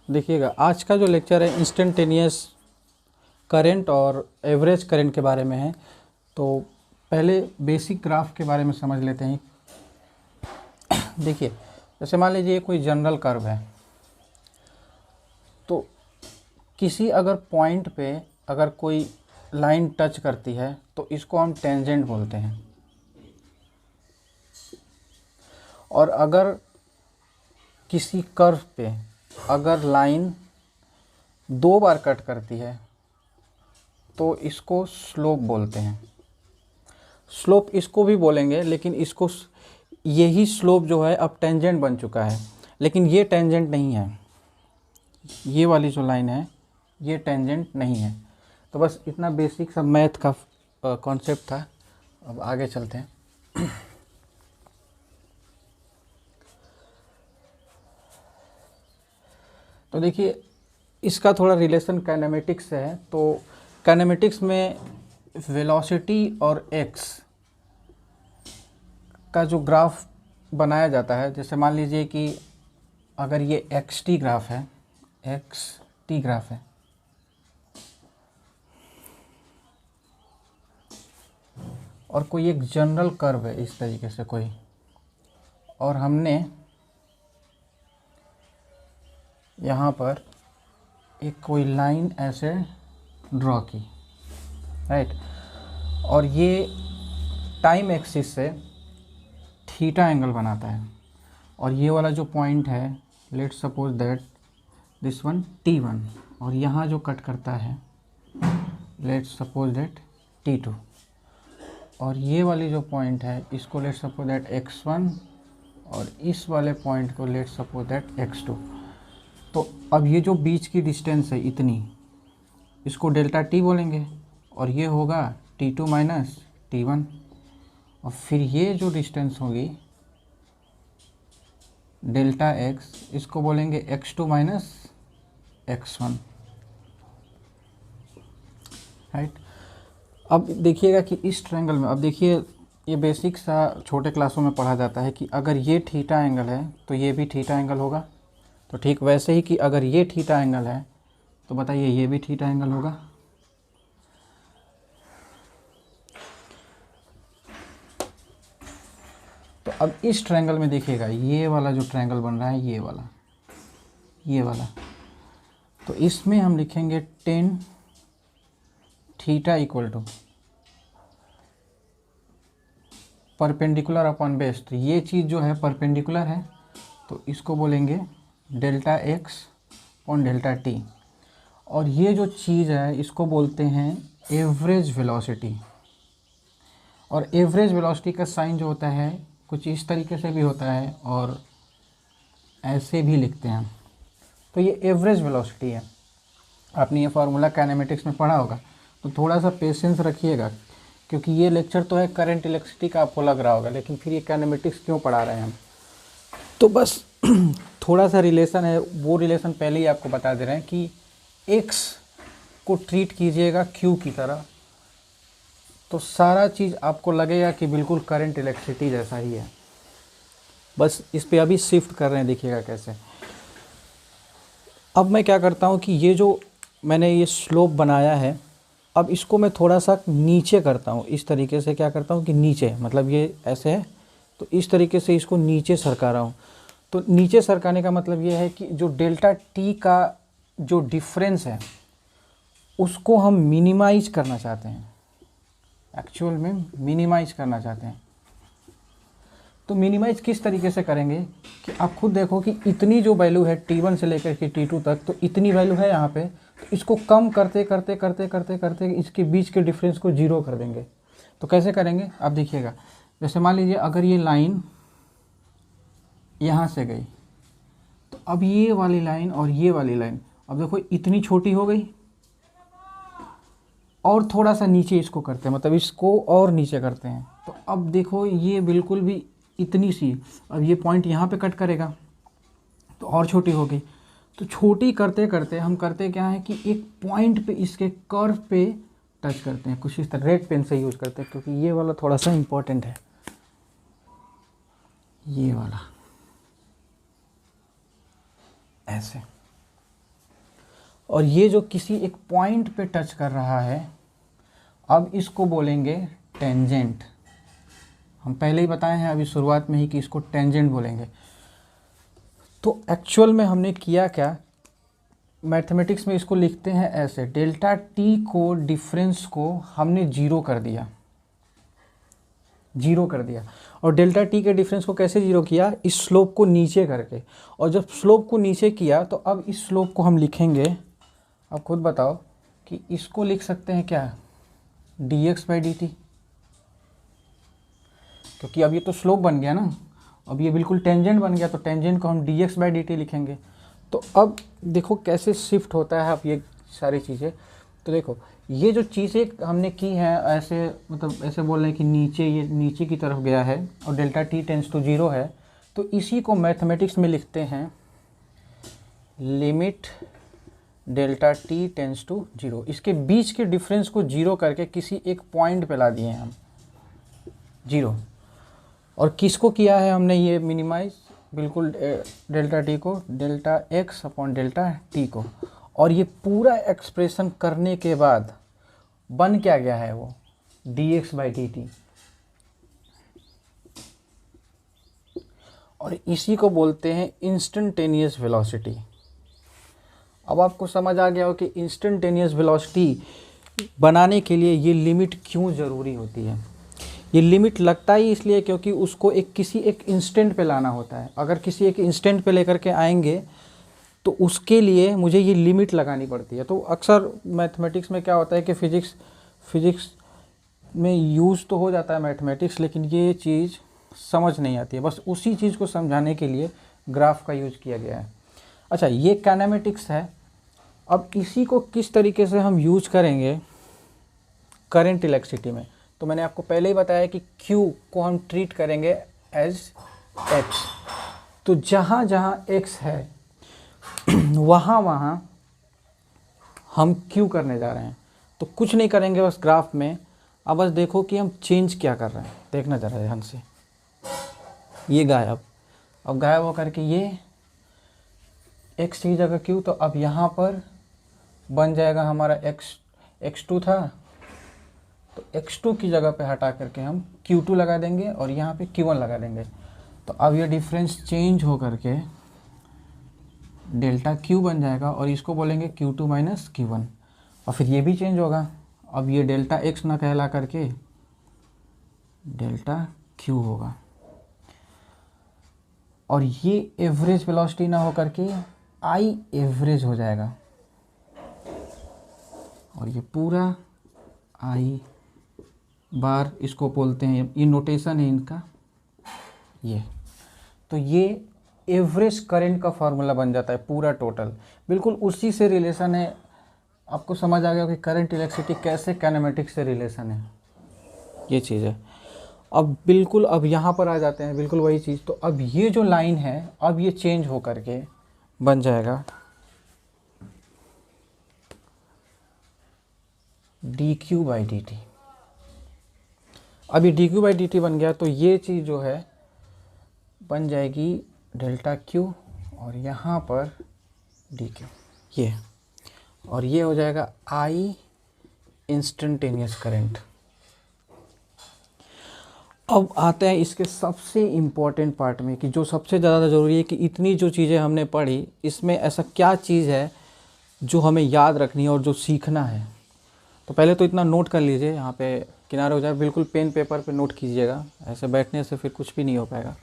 देखिएगा, आज का जो लेक्चर है इंस्टेंटेनियस करंट और एवरेज करंट के बारे में है। तो पहले बेसिक ग्राफ के बारे में समझ लेते हैं। देखिए, जैसे मान लीजिए कोई जनरल कर्व है, तो किसी अगर पॉइंट पे अगर कोई लाइन टच करती है तो इसको हम टेंजेंट बोलते हैं। और अगर किसी कर्व पे अगर लाइन 2 बार कट करती है तो इसको स्लोप बोलते हैं। स्लोप इसको भी बोलेंगे, लेकिन इसको यही स्लोप जो है अब टेंजेंट बन चुका है, लेकिन ये टेंजेंट नहीं है। ये वाली जो लाइन है ये टेंजेंट नहीं है। तो बस इतना बेसिक सा मैथ का कॉन्सेप्ट था। अब आगे चलते हैं। तो देखिए, इसका थोड़ा रिलेशन काइनेमेटिक्स से है। तो काइनेमेटिक्स में वेलोसिटी और एक्स का जो ग्राफ बनाया जाता है, जैसे मान लीजिए कि अगर ये एक्स टी ग्राफ है, एक्स टी ग्राफ है, और कोई एक जनरल कर्व है इस तरीके से कोई, और हमने यहाँ पर एक कोई लाइन ऐसे ड्रॉ की, राइट। और ये टाइम एक्सिस से थीटा एंगल बनाता है। और ये वाला जो पॉइंट है, let's suppose that this one T1, और यहाँ जो कट करता है लेट्स सपोज दैट T2, और ये वाली जो पॉइंट है इसको लेट्स सपोज दैट x1, और इस वाले पॉइंट को लेट्स सपोज दैट x2। तो अब ये जो बीच की डिस्टेंस है इतनी, इसको डेल्टा टी बोलेंगे, और ये होगा T2 माइनस T1। और फिर ये जो डिस्टेंस होगी डेल्टा x, इसको बोलेंगे x2 माइनस x1, राइट। अब देखिएगा कि इस ट्रायंगल में, अब देखिए ये बेसिक सा छोटे क्लासों में पढ़ा जाता है कि अगर ये थीटा एंगल है तो ये भी थीटा एंगल होगा। तो ठीक वैसे ही कि अगर ये थीटा एंगल है तो बताइए ये भी थीटा एंगल होगा। तो अब इस ट्रायंगल में देखिएगा, ये वाला जो ट्रायंगल बन रहा है, ये वाला, तो इसमें हम लिखेंगे tan theta equal to perpendicular upon base. तो ये चीज़ जो है परपेंडिकुलर है, तो इसको बोलेंगे delta x upon delta T. और ये जो चीज़ है इसको बोलते हैं एवरेज वेलोसिटी। और एवरेज वेलोसिटी का साइन जो होता है कुछ इस तरीके से भी होता है और ऐसे भी लिखते हैं। तो ये एवरेज वेलोसिटी है। आपने ये फार्मूला काइनेमेटिक्स में पढ़ा होगा, तो थोड़ा सा पेशेंस रखिएगा, क्योंकि ये लेक्चर तो है करंट इलेक्ट्रिसिटी का, आपको लग रहा होगा, लेकिन फिर ये काइनेमेटिक्स क्यों पढ़ा रहे हैं हम। तो बस थोड़ा सा रिलेशन है, वो रिलेशन पहले ही आपको बता दे रहे हैं कि x को ट्रीट कीजिएगा q की तरह, तो सारा चीज़ आपको लगेगा कि बिल्कुल करंट इलेक्ट्रिसिटी जैसा ही है। बस इस पे अभी शिफ्ट कर रहे हैं, देखिएगा कैसे। अब मैं क्या करता हूँ कि ये जो मैंने ये स्लोप बनाया है, अब इसको मैं थोड़ा सा नीचे करता हूँ। इस तरीके से क्या करता हूँ कि नीचे, मतलब ये ऐसे है, तो इस तरीके से इसको नीचे सरका रहा हूँ। तो नीचे सरकाने का मतलब ये है कि जो डेल्टा टी का जो डिफरेंस है उसको हम मिनिमाइज करना चाहते हैं, एक्चुअल में मिनिमाइज करना चाहते हैं। तो मिनिमाइज किस तरीके से करेंगे कि आप खुद देखो कि इतनी जो वैल्यू है T1 से लेकर के T2 तक, तो इतनी वैल्यू है यहाँ पे, तो इसको कम करते करते करते करते करते इसके बीच के डिफरेंस को जीरो कर देंगे। तो कैसे करेंगे आप देखिएगा। जैसे मान लीजिए अगर ये लाइन यहाँ से गई, तो अब ये वाली लाइन और ये वाली लाइन, अब देखो इतनी छोटी हो गई, और थोड़ा सा नीचे इसको करते हैं, मतलब इसको और नीचे करते हैं, तो अब देखो ये बिल्कुल भी इतनी सी, अब ये पॉइंट यहाँ पे कट करेगा तो और छोटी हो गई। तो छोटी करते करते हम करते क्या है कि एक पॉइंट पे इसके कर्व पे टच करते हैं, कुछ इस तरह रेड पेन से यूज़ करते हैं, क्योंकि ये वाला थोड़ा सा इम्पोर्टेंट है। ये वाला ऐसे, और ये जो किसी एक पॉइंट पे टच कर रहा है, अब इसको बोलेंगे टेंजेंट। हम पहले ही बताए हैं अभी शुरुआत में ही कि इसको टेंजेंट बोलेंगे। तो एक्चुअल में हमने किया क्या, मैथमेटिक्स में इसको लिखते हैं ऐसे, डेल्टा टी को, डिफरेंस को हमने जीरो कर दिया, जीरो कर दिया। और डेल्टा टी के डिफरेंस को कैसे जीरो किया, इस स्लोप को नीचे करके। और जब स्लोप को नीचे किया तो अब इस स्लोप को हम लिखेंगे, अब खुद बताओ कि इसको लिख सकते हैं क्या, dx/dt, क्योंकि अब ये तो स्लोप बन गया ना, अब ये बिल्कुल टेंजेंट बन गया, तो टेंजेंट को हम dx/dt लिखेंगे। तो अब देखो कैसे शिफ्ट होता है अब ये सारी चीज़ें। तो देखो ये जो चीज़ें हमने की हैं ऐसे, मतलब ऐसे बोल रहे हैं कि नीचे, ये नीचे की तरफ गया है और delta T tends to zero है, तो इसी को मैथमेटिक्स में लिखते हैं limit delta T tends to zero. इसके बीच के डिफरेंस को जीरो करके किसी एक पॉइंट पे ला दिए हैं हम, जीरो। और किसको किया है हमने ये मिनिमाइज, बिल्कुल डेल्टा टी को, delta x upon delta T को। और ये पूरा एक्सप्रेशन करने के बाद बन क्या गया है वो, dx/dt। और इसी को बोलते हैं इंस्टेंटेनियस वेलोसिटी। अब आपको समझ आ गया हो कि इंस्टेंटेनियस वेलोसिटी बनाने के लिए ये लिमिट क्यों ज़रूरी होती है। ये लिमिट लगता ही इसलिए क्योंकि उसको किसी एक इंस्टेंट पे लाना होता है। अगर किसी एक इंस्टेंट पे लेकर के आएंगे तो उसके लिए मुझे ये लिमिट लगानी पड़ती है। तो अक्सर मैथमेटिक्स में क्या होता है कि फिज़िक्स में यूज़ तो हो जाता है मैथमेटिक्स, लेकिन ये चीज़ समझ नहीं आती है। बस उसी चीज़ को समझाने के लिए ग्राफ का यूज़ किया गया है। अच्छा, ये काइनेमेटिक्स है। अब इसी को किस तरीके से हम यूज करेंगे करंट इलेक्ट्रिसिटी में, तो मैंने आपको पहले ही बताया कि Q को हम ट्रीट करेंगे एज X। तो जहाँ जहाँ X है वहाँ वहाँ हम Q करने जा रहे हैं। तो कुछ नहीं करेंगे बस ग्राफ में, अब बस देखो कि हम चेंज क्या कर रहे हैं। देखना जरा ध्यान से, ये गायब, अब गायब होकर के ये X की जगह Q, तो अब यहाँ पर बन जाएगा हमारा x2 था, तो x2 की जगह पे हटा करके हम q2 लगा देंगे और यहाँ पे q1 लगा देंगे। तो अब ये डिफरेंस चेंज हो करके डेल्टा q बन जाएगा और इसको बोलेंगे q2 माइनस q1। और फिर ये भी चेंज होगा, अब ये डेल्टा x ना कहला करके डेल्टा q होगा। और ये एवरेज वेलोसिटी ना हो करके आई एवरेज हो जाएगा। और ये पूरा आई बार इसको बोलते हैं, ये नोटेशन है इनका ये। तो ये एवरेज करंट का फार्मूला बन जाता है पूरा टोटल, बिल्कुल उसी से रिलेशन है। आपको समझ आ गया कि करंट इलेक्ट्रिसिटी कैसे काइनेमेटिक्स से रिलेशन है, ये चीज़ है। अब बिल्कुल अब यहाँ पर आ जाते हैं, बिल्कुल वही चीज़। तो अब ये जो लाइन है अब ये चेंज हो करके बन जाएगा dq/dt। अब ये dq/dt बन गया, तो ये चीज़ जो है बन जाएगी डेल्टा q और यहाँ पर dq, ये, और ये हो जाएगा I इंस्टेंटेनियस करंट। अब आते हैं इसके सबसे इम्पोर्टेंट पार्ट में कि जो सबसे ज़्यादा ज़रूरी है कि इतनी जो चीज़ें हमने पढ़ी इसमें ऐसा क्या चीज़ है जो हमें याद रखनी है और जो सीखना है। तो पहले तो इतना नोट कर लीजिए, यहाँ पे किनारे हो जाए, बिल्कुल पेन पेपर पे नोट कीजिएगा, ऐसे बैठने से फिर कुछ भी नहीं हो पाएगा।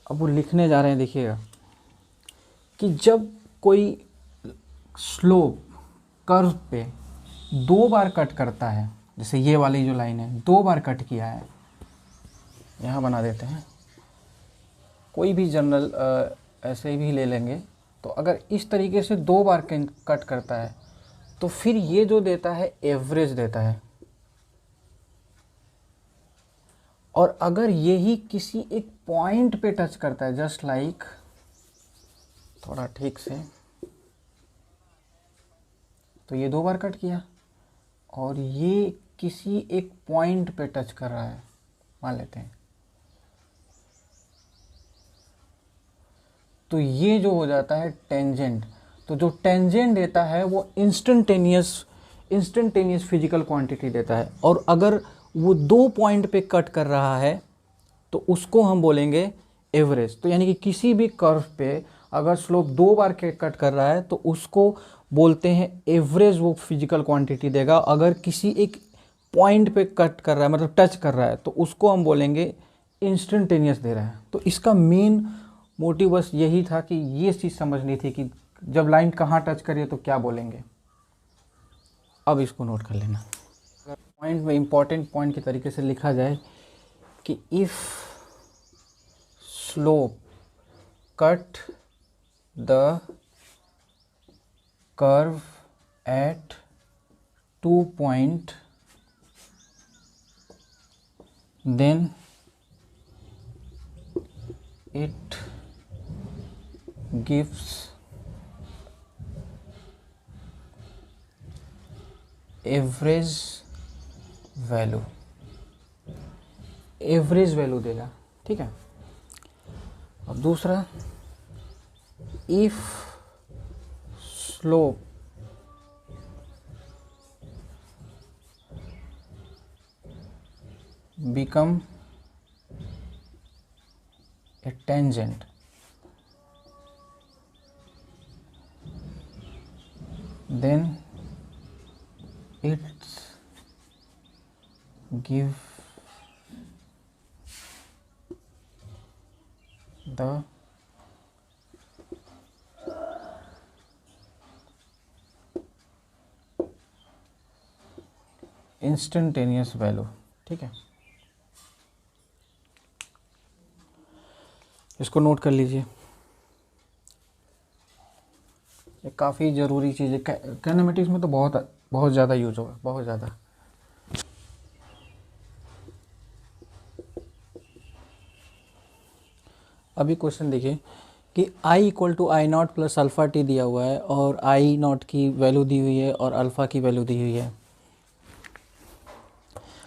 अब वो लिखने जा रहे हैं, देखिएगा कि जब कोई स्लोप कर्व पे 2 बार कट करता है, जैसे ये वाली जो लाइन है 2 बार कट किया है, यहाँ बना देते हैं, कोई भी जनरल ऐसे भी ले लेंगे। तो अगर इस तरीके से 2 बार कट करता है तो फिर ये जो देता है एवरेज देता है। और अगर यही किसी एक पॉइंट पे टच करता है, जस्ट लाइक, थोड़ा ठीक से, तो ये 2 बार कट किया और ये किसी एक पॉइंट पे टच कर रहा है, मान लेते हैं, तो ये जो हो जाता है टेंजेंट। तो जो टेंजेंट देता है वो इंस्टेंटेनियस फिजिकल क्वांटिटी देता है। और अगर वो 2 पॉइंट पे कट कर रहा है तो उसको हम बोलेंगे एवरेज। तो यानी कि किसी भी कर्व पे अगर स्लोप 2 बार कट कर रहा है तो उसको बोलते हैं एवरेज, वो फिजिकल क्वांटिटी देगा। अगर किसी एक पॉइंट पे कट कर रहा है, मतलब टच कर रहा है, तो उसको हम बोलेंगे इंस्टेंटेनियस दे रहा है। तो इसका मेन मोटिव बस यही था कि ये चीज़ समझनी थी कि जब लाइन कहाँ टच करिए तो क्या बोलेंगे। अब इसको नोट कर लेना। अगर पॉइंट में इंपॉर्टेंट पॉइंट के तरीके से लिखा जाए कि if slope cut the curve at 2 point, then it gives average value देगा। ठीक है। अब दूसरा, if slope become a tangent, then it's give the instantaneous value. ठीक है, इसको नोट कर लीजिए, ये काफ़ी ज़रूरी चीज़ है। काइनेमेटिक्स में तो बहुत ज़्यादा यूज होगा, बहुत ज़्यादा। अभी क्वेश्चन देखिए कि I equal to I naught plus alpha T दिया हुआ है और आई नॉट की वैल्यू दी हुई है और अल्फ़ा की वैल्यू दी हुई है,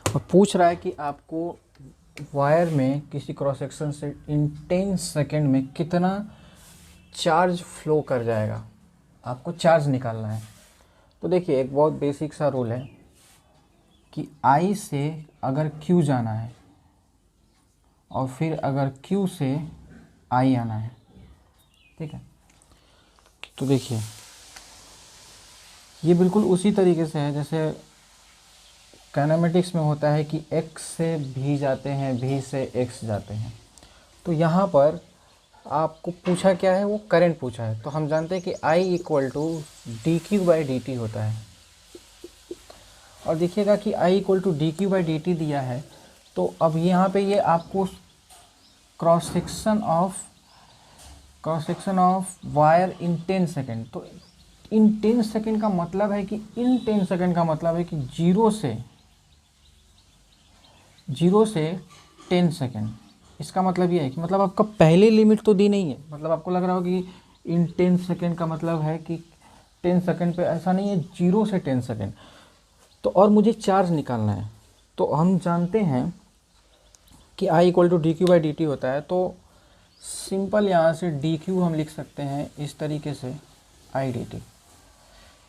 और पूछ रहा है कि आपको वायर में किसी क्रॉस सेक्शन से इन 10 सेकेंड में कितना चार्ज फ्लो कर जाएगा, आपको चार्ज निकालना है। तो देखिए, एक बहुत बेसिक सा रूल है कि I से अगर Q जाना है और फिर अगर Q से I आना है, ठीक है, तो देखिए ये बिल्कुल उसी तरीके से है जैसे काइनेमेटिक्स में होता है कि x से v जाते हैं, v से x जाते हैं। तो यहाँ पर आपको पूछा क्या है, वो करंट पूछा है। तो हम जानते हैं कि I equal to D Q by D T होता है। और देखिएगा कि I equal to D Q by D T दिया है, तो अब यहाँ पे ये आपको cross section of wire in 10 second. तो इन 10 सेकेंड का मतलब है कि जीरो से 10 सेकेंड। इसका मतलब ये है कि मतलब आपका पहले लिमिट तो दी नहीं है, मतलब आपको लग रहा होगा कि इन 10 सेकेंड का मतलब है कि 10 सेकेंड पे, ऐसा नहीं है, 0 से 10 सेकेंड। तो और मुझे चार्ज निकालना है, तो हम जानते हैं कि I equal to D Q by D T होता है। तो सिंपल यहाँ से डी क्यू हम लिख सकते हैं इस तरीके से आई डी टी।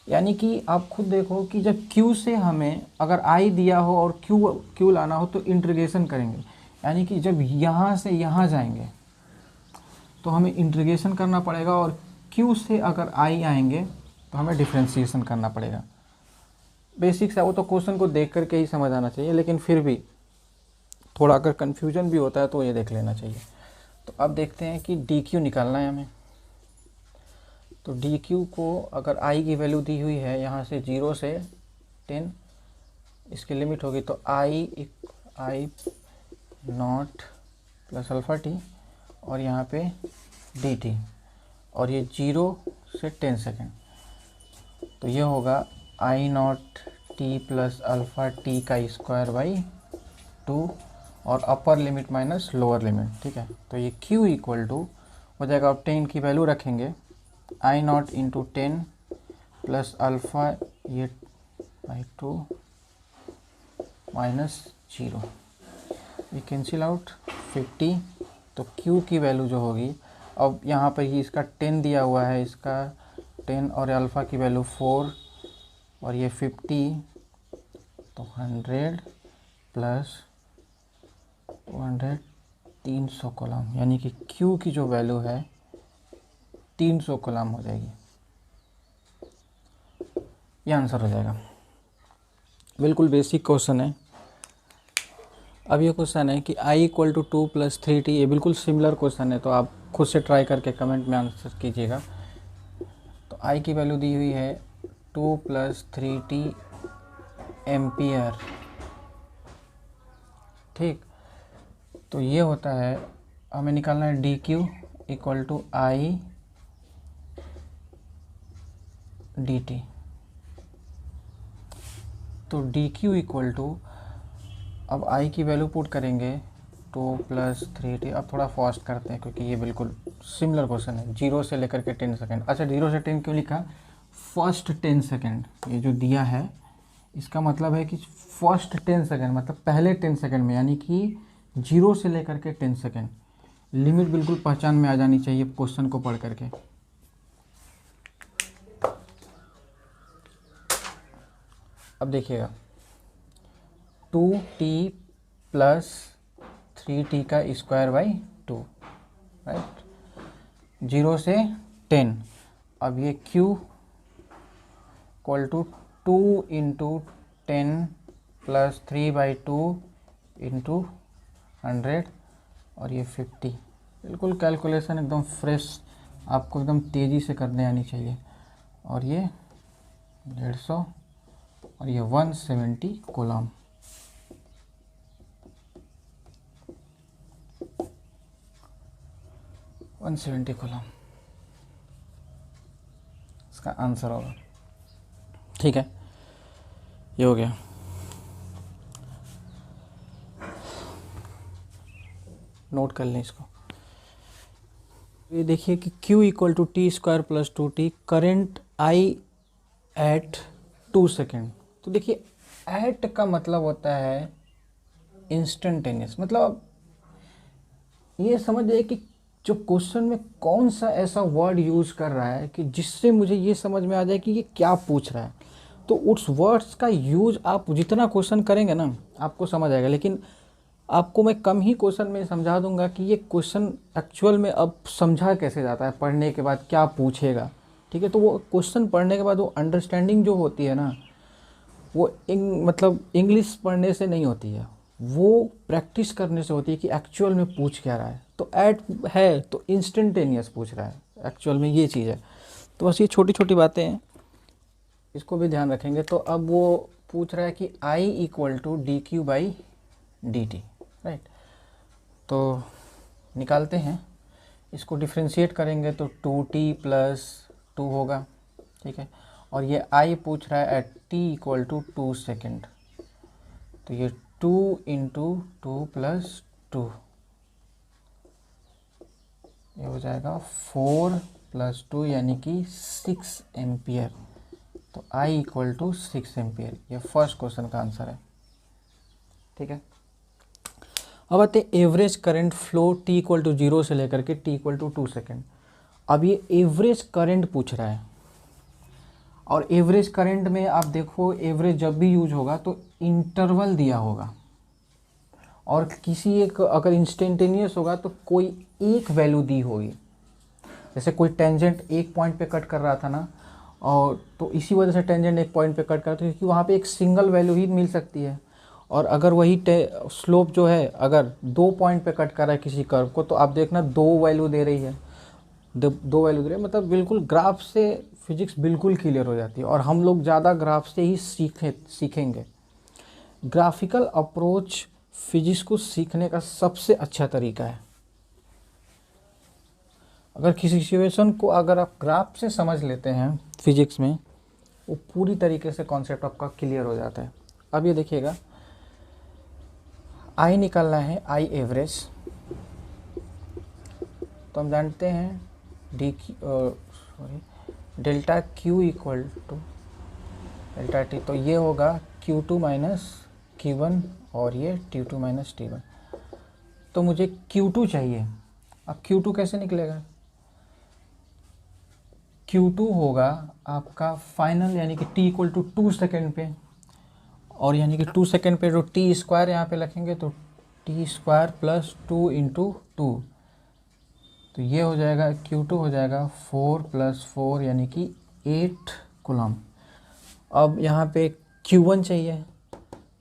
यानी कि आप खुद देखो कि जब Q से हमें अगर I दिया हो और Q लाना हो तो इंटीग्रेशन करेंगे। यानी कि जब यहाँ से यहाँ जाएंगे तो हमें इंटीग्रेशन करना पड़ेगा, और Q से अगर I आएंगे तो हमें डिफ्रेंशिएशन करना पड़ेगा। बेसिक्स है, वो तो क्वेश्चन को देख करके ही समझ आना चाहिए, लेकिन फिर भी थोड़ा अगर कन्फ्यूजन भी होता है तो ये देख लेना चाहिए। तो अब देखते हैं कि डी क्यू निकालना है हमें। तो डी क्यू को अगर I की वैल्यू दी हुई है यहाँ से 0 से 10, इसकी लिमिट होगी, तो आई नॉट प्लस अल्फ़ा टी और यहाँ पे डी टी, और ये 0 से 10 सेकेंड। तो ये होगा I naught T plus alpha T का स्क्वायर बाई 2, और upper limit minus lower limit. ठीक है, तो ये Q इक्वल टू हो जाएगा, अब 10 की वैल्यू रखेंगे, आई नॉट इंटू 10 प्लस अल्फ़ा ये बाई 2 माइनस 0, ये कैंसिल आउट 50। तो Q की वैल्यू जो होगी अब यहाँ पर ही इसका 10 दिया हुआ है, इसका 10 और अल्फ़ा की वैल्यू 4 और ये 50, तो 100 प्लस 200 300 कॉलम, यानी कि Q की जो वैल्यू है 300 कॉलम हो जाएगी। ये आंसर हो जाएगा। बिल्कुल बेसिक क्वेश्चन है। अब ये क्वेश्चन है कि I इक्वल टू 2 + 3t, ये बिल्कुल सिमिलर क्वेश्चन है, तो आप खुद से ट्राई करके कमेंट में आंसर कीजिएगा। तो I की वैल्यू दी हुई है 2 + 3t एम्पियर, ठीक। तो ये होता है, हमें निकालना है dq equal to I dt। तो dq इक्वल टू, अब I की वैल्यू पुट करेंगे 2 + 3t। अब थोड़ा फास्ट करते हैं क्योंकि ये बिल्कुल सिमिलर क्वेश्चन है। 0 से लेकर के 10 सेकेंड। अच्छा, 0 से 10 क्यों लिखा? फर्स्ट 10 सेकेंड ये जो दिया है, इसका मतलब है कि फर्स्ट 10 सेकेंड मतलब पहले 10 सेकेंड में, यानी कि 0 से लेकर के 10 सेकेंड। लिमिट बिल्कुल पहचान में आ जानी चाहिए क्वेश्चन को पढ़ करके। अब देखिएगा, 2t + 3t का स्क्वायर बाई 2, राइट, 0 से 10। अब ये q इक्वल टू 2 × 10 + 3/2 × 100 और ये 50। बिल्कुल कैलकुलेशन एकदम फ्रेश, आपको एकदम तेज़ी से करने आनी चाहिए। और ये 150 और ये 170 कॉलम। कॉलम इसका आंसर होगा, ठीक है। ये हो गया। नोट कर लें इसको। ये देखिए कि Q equal to t² + 2t, current I at 2 second. तो देखिए, एट का मतलब होता है इंस्टेंटेनियस। मतलब ये समझ जाइए कि जो क्वेश्चन में कौन सा ऐसा वर्ड यूज़ कर रहा है कि जिससे मुझे ये समझ में आ जाए कि ये क्या पूछ रहा है। तो उस वर्ड्स का यूज़ आप जितना क्वेश्चन करेंगे ना, आपको समझ आएगा। लेकिन आपको मैं कम ही क्वेश्चन में समझा दूंगा कि ये क्वेश्चन एक्चुअल में अब समझा कैसे जाता है, पढ़ने के बाद क्या पूछेगा, ठीक है। तो वो क्वेश्चन पढ़ने के बाद वो अंडरस्टैंडिंग जो होती है ना, वो मतलब इंग्लिश पढ़ने से नहीं होती है, वो प्रैक्टिस करने से होती है कि एक्चुअल में पूछ क्या रहा है। तो ऐड है तो इंस्टेंटेनियस पूछ रहा है, एक्चुअल में ये चीज़ है। तो बस ये छोटी छोटी बातें हैं, इसको भी ध्यान रखेंगे। तो अब वो पूछ रहा है कि I equal to dq/dt, right. तो निकालते हैं, इसको डिफ्रेंशिएट करेंगे तो 2t + 2 होगा, ठीक है। और ये I पूछ रहा है at t equal to 2 second, तो ये 2 × 2 + 2, ये हो जाएगा 4 + 2 यानी कि 6 एम्पियर। तो I इक्वल टू 6 एम्पियर, ये फर्स्ट क्वेश्चन का आंसर है, ठीक है। अब आते हैं average current flow t equal to 0 से लेकर के t इक्वल टू 2 सेकेंड। अब ये एवरेज करंट पूछ रहा है, और एवरेज करंट में आप देखो, एवरेज जब भी यूज होगा तो इंटरवल दिया होगा, और किसी एक अगर इंस्टेंटेनियस होगा तो कोई एक वैल्यू दी होगी। जैसे कोई टेंजेंट एक पॉइंट पे कट कर रहा था ना, और तो इसी वजह से टेंजेंट एक पॉइंट पे कट करता है क्योंकि वहाँ पे एक सिंगल वैल्यू ही मिल सकती है। और अगर वही स्लोप जो है अगर 2 पॉइंट पे कट कर रहा है किसी कर्व को, तो आप देखना 2 वैल्यू दे रही है, 2 वैल्यू दे रही है। मतलब बिल्कुल ग्राफ से फिजिक्स बिल्कुल क्लियर हो जाती है, और हम लोग ज़्यादा ग्राफ से ही सीखेंगे। ग्राफिकल अप्रोच फिजिक्स को सीखने का सबसे अच्छा तरीका है। अगर किसी सिचुएशन को अगर आप ग्राफ से समझ लेते हैं फिजिक्स में, वो पूरी तरीके से कॉन्सेप्ट आपका क्लियर हो जाता है। अब ये देखिएगा, आई निकालना है, आई एवरेज। तो हम जानते हैं delta Q equal to delta T, तो ये होगा Q2 - Q1 और ये T2 - T1। तो मुझे Q2 चाहिए। अब Q2 कैसे निकलेगा? Q2 होगा आपका फाइनल, यानी कि t इक्वल टू 2 सेकेंड पे, और यानी कि 2 सेकेंड पे जो टी स्क्वायर यहाँ पे रखेंगे तो टी स्क्वायर प्लस 2 इंटू 2, तो ये हो जाएगा Q2 हो जाएगा 4 + 4 यानी कि 8 कूलम। अब यहाँ पे Q1 चाहिए,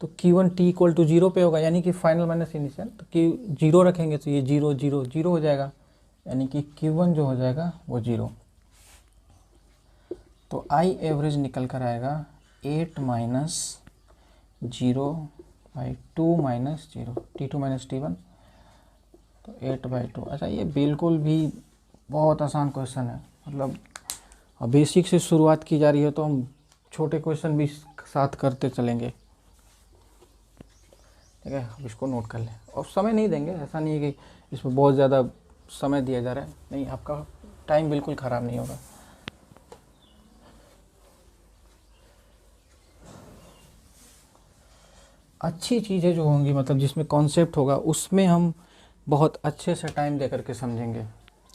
तो Q1 t इक्वल टू 0 पे होगा, यानी कि फाइनल माइनस इनिशियल, तो Q 0 रखेंगे तो ये 0 0 0 हो जाएगा, यानी कि Q1 जो हो जाएगा वो 0। तो I एवरेज निकल कर आएगा 8 - 0/2 - 0, T2 - T1, तो 8/2। अच्छा, ये बिल्कुल भी बहुत आसान क्वेश्चन है, मतलब बेसिक से शुरुआत की जा रही है तो हम छोटे क्वेश्चन भी साथ करते चलेंगे। ठीक है, अब इसको नोट कर लें, और समय नहीं देंगे, ऐसा नहीं है कि इसमें बहुत ज़्यादा समय दिया जा रहा है, नहीं, आपका टाइम बिल्कुल ख़राब नहीं होगा। अच्छी चीज़ें जो होंगी, मतलब जिसमें कॉन्सेप्ट होगा, उसमें हम बहुत अच्छे से टाइम दे करके समझेंगे,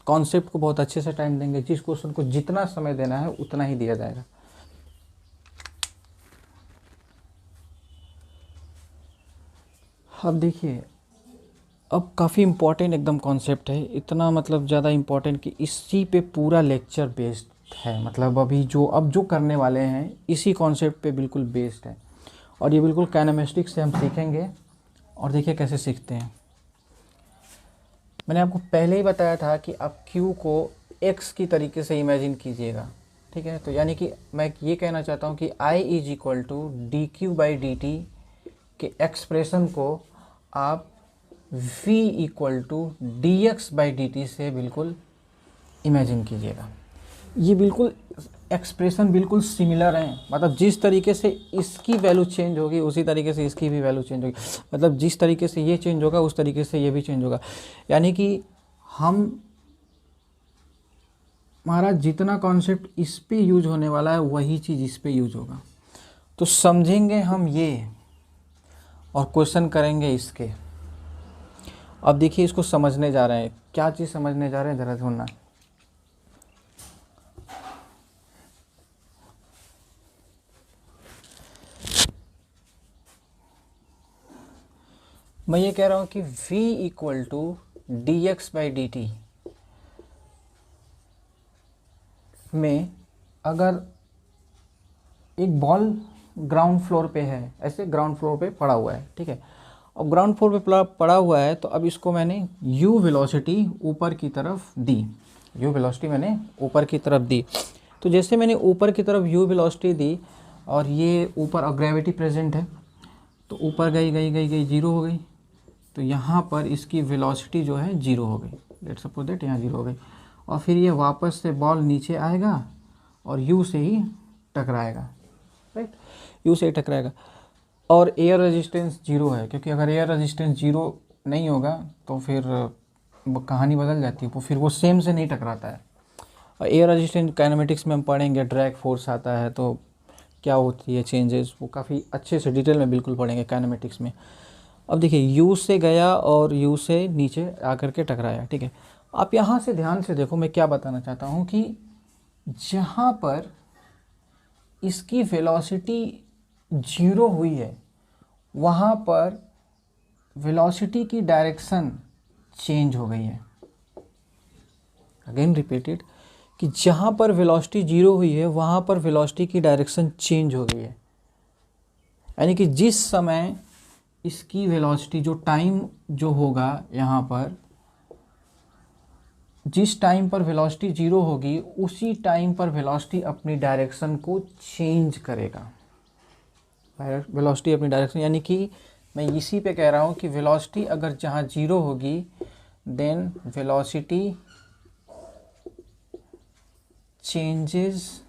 कॉन्सेप्ट को बहुत अच्छे से टाइम देंगे, जिस क्वेश्चन को जितना समय देना है उतना ही दिया जाएगा। अब देखिए, अब काफ़ी इम्पोर्टेंट एकदम कॉन्सेप्ट है, इतना मतलब ज़्यादा इम्पोर्टेंट कि इसी पे पूरा लेक्चर बेस्ड है, मतलब अभी जो अब जो करने वाले हैं इसी कॉन्सेप्ट पे बिल्कुल बेस्ड है, और ये बिल्कुल काइनेमेटिक्स से हम सीखेंगे। और देखिए कैसे सीखते हैं, मैंने आपको पहले ही बताया था कि आप Q को x की तरीके से इमेजिन कीजिएगा। ठीक है, तो यानी कि मैं ये कहना चाहता हूँ कि I = dq/dt के एक्सप्रेशन को आप V = dx/dt से बिल्कुल इमेजिन कीजिएगा। ये बिल्कुल एक्सप्रेशन बिल्कुल सिमिलर हैं, मतलब जिस तरीके से इसकी वैल्यू चेंज होगी उसी तरीके से इसकी भी वैल्यू चेंज होगी, मतलब जिस तरीके से ये चेंज होगा उस तरीके से ये भी चेंज होगा, यानी कि हमारा जितना कॉन्सेप्ट इस पे यूज होने वाला है वही चीज़ इस पे यूज होगा। तो समझेंगे हम ये और क्वेश्चन करेंगे इसके। अब देखिए, इसको समझने जा रहे हैं, क्या चीज़ समझने जा रहे हैं ज़रा सुनना। मैं ये कह रहा हूँ कि V = dx/dt में अगर एक बॉल ग्राउंड फ्लोर पे है, ऐसे ग्राउंड फ्लोर पे पड़ा हुआ है, ठीक है, अब ग्राउंड फ्लोर पे पड़ा हुआ है, तो अब इसको मैंने u वेलोसिटी ऊपर की तरफ दी, u वेलोसिटी मैंने ऊपर की तरफ दी, तो जैसे मैंने ऊपर की तरफ u वेलोसिटी दी और ये ऊपर और ग्रेविटी प्रेजेंट है, तो ऊपर गई गई गई गई 0 हो गई, तो यहाँ पर इसकी वेलोसिटी जो है 0 हो गई, लेट्स सपोज दैट यहाँ 0 हो गई, और फिर ये वापस से बॉल नीचे आएगा और u से ही टकराएगा, राइट, u से ही टकराएगा, और एयर रेजिस्टेंस 0 है, क्योंकि अगर एयर रेजिस्टेंस 0 नहीं होगा तो फिर कहानी बदल जाती है, वो फिर वो सेम से नहीं टकराता है। और एयर रेजिस्टेंस काइनेमेटिक्स में हम पढ़ेंगे, ड्रैग फोर्स आता है तो क्या होती है चेंजेस, वो काफ़ी अच्छे से डिटेल में बिल्कुल पढ़ेंगे काइनेमेटिक्स में। अब देखिए, u से गया और u से नीचे आकर के टकराया, ठीक है, आप यहाँ से ध्यान से देखो, मैं क्या बताना चाहता हूँ कि जहाँ पर इसकी वेलोसिटी 0 हुई है वहाँ पर वेलोसिटी की डायरेक्शन चेंज हो गई है। अगेन रिपीटेड, कि जहाँ पर वेलोसिटी 0 हुई है वहाँ पर वेलोसिटी की डायरेक्शन चेंज हो गई है, यानी कि जिस समय इसकी वेलोसिटी, जो टाइम जो होगा यहाँ पर, जिस टाइम पर वेलोसिटी 0 होगी उसी टाइम पर वेलोसिटी अपनी डायरेक्शन को चेंज करेगा, वेलोसिटी अपनी डायरेक्शन, यानी कि मैं इसी पे कह रहा हूँ कि वेलोसिटी अगर जहाँ 0 होगी then velocity changes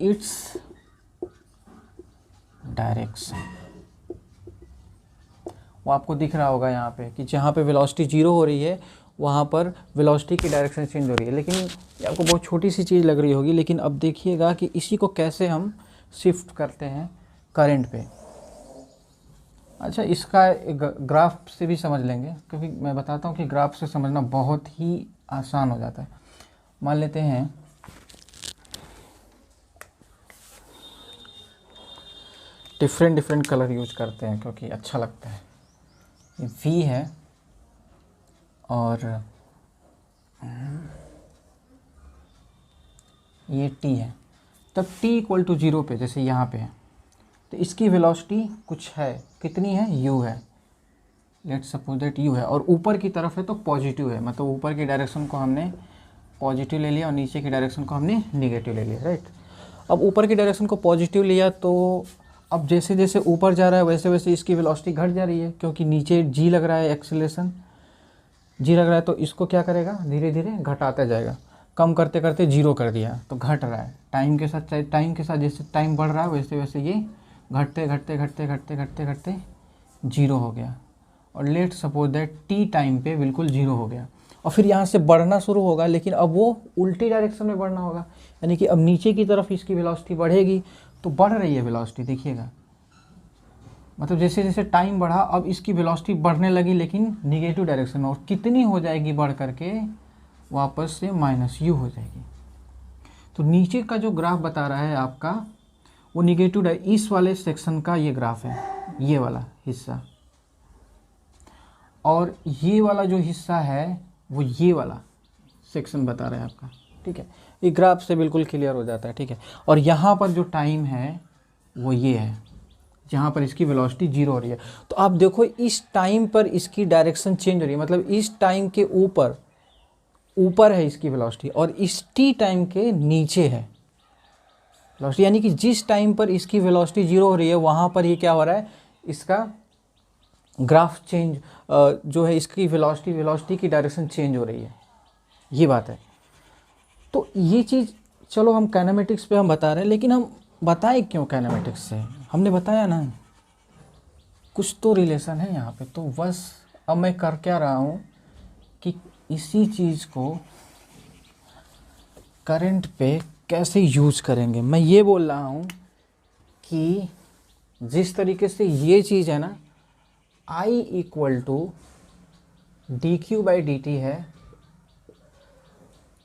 its direction. वो आपको दिख रहा होगा यहाँ पे कि जहाँ पे वेलोसिटी 0 हो रही है वहाँ पर वेलोसिटी की डायरेक्शन चेंज हो रही है, लेकिन ये आपको बहुत छोटी सी चीज़ लग रही होगी, लेकिन अब देखिएगा कि इसी को कैसे हम शिफ्ट करते हैं करंट पे। अच्छा, इसका ग्राफ से भी समझ लेंगे, क्योंकि मैं बताता हूँ कि ग्राफ से समझना बहुत ही आसान हो जाता है। मान लेते हैं डिफरेंट कलर यूज करते हैं क्योंकि अच्छा लगता है। ये V है और ये T है। तब T इक्वल टू 0 पे, जैसे यहाँ पे है, तो इसकी वेलोसिटी कुछ है, कितनी है, u है। लेट्स सपोज दैट u है, और ऊपर की तरफ है तो पॉजिटिव है, मतलब ऊपर की डायरेक्शन को हमने पॉजिटिव ले लिया और नीचे की डायरेक्शन को हमने निगेटिव ले लिया, राइट। अब ऊपर की डायरेक्शन को पॉजिटिव लिया तो अब जैसे जैसे ऊपर जा रहा है वैसे वैसे इसकी वेलोसिटी घट जा रही है, क्योंकि नीचे g लग रहा है, एक्सेलरेशन g लग रहा है, तो इसको क्या करेगा, धीरे धीरे घटाता जाएगा। कम करते करते 0 कर दिया तो घट रहा है टाइम के साथ, जैसे टाइम बढ़ रहा है वैसे वैसे ये घटते घटते घटते घटते घटते घटते 0 हो गया। और let suppose that t time पे बिल्कुल 0 हो गया, और फिर यहाँ से बढ़ना शुरू होगा, लेकिन अब वो उल्टी डायरेक्शन में बढ़ना होगा, यानी कि अब नीचे की तरफ इसकी वेलोसिटी बढ़ेगी। तो बढ़ रही है वेलोसिटी, देखिएगा, मतलब जैसे जैसे टाइम बढ़ा अब इसकी वेलोसिटी बढ़ने लगी, लेकिन निगेटिव डायरेक्शन में, और कितनी हो जाएगी बढ़ करके, वापस से -u हो जाएगी। तो नीचे का जो ग्राफ बता रहा है आपका वो निगेटिव, इस वाले सेक्शन का ये ग्राफ है, ये वाला हिस्सा, और ये वाला जो हिस्सा है वो ये वाला सेक्शन बता रहा है आपका, ठीक है। ये ग्राफ से बिल्कुल क्लियर हो जाता है, ठीक है। और यहाँ पर जो टाइम है वो ये है, जहाँ पर इसकी वेलोसिटी 0 हो रही है। तो आप देखो इस टाइम पर इसकी डायरेक्शन चेंज हो रही है, मतलब इस टाइम के ऊपर है इसकी वेलोसिटी, और इस t टाइम के नीचे है वेलोसिटी, यानी कि जिस टाइम पर इसकी वेलोसिटी 0 हो रही है वहाँ पर ये क्या हो रहा है, इसका ग्राफ चेंज जो है, इसकी वेलोसिटी की डायरेक्शन चेंज हो रही है, ये बात है। तो ये चीज़ चलो हम काइनेमेटिक्स पे हम बता रहे हैं, लेकिन हम बताएं क्यों काइनेमेटिक्स से, हमने बताया ना कुछ तो रिलेशन है यहाँ पे। तो बस अब मैं कर क्या रहा हूँ कि इसी चीज़ को करंट पे कैसे यूज करेंगे। मैं ये बोल रहा हूँ कि जिस तरीके से ये चीज़ है ना, I इक्वल टू dq/dt है,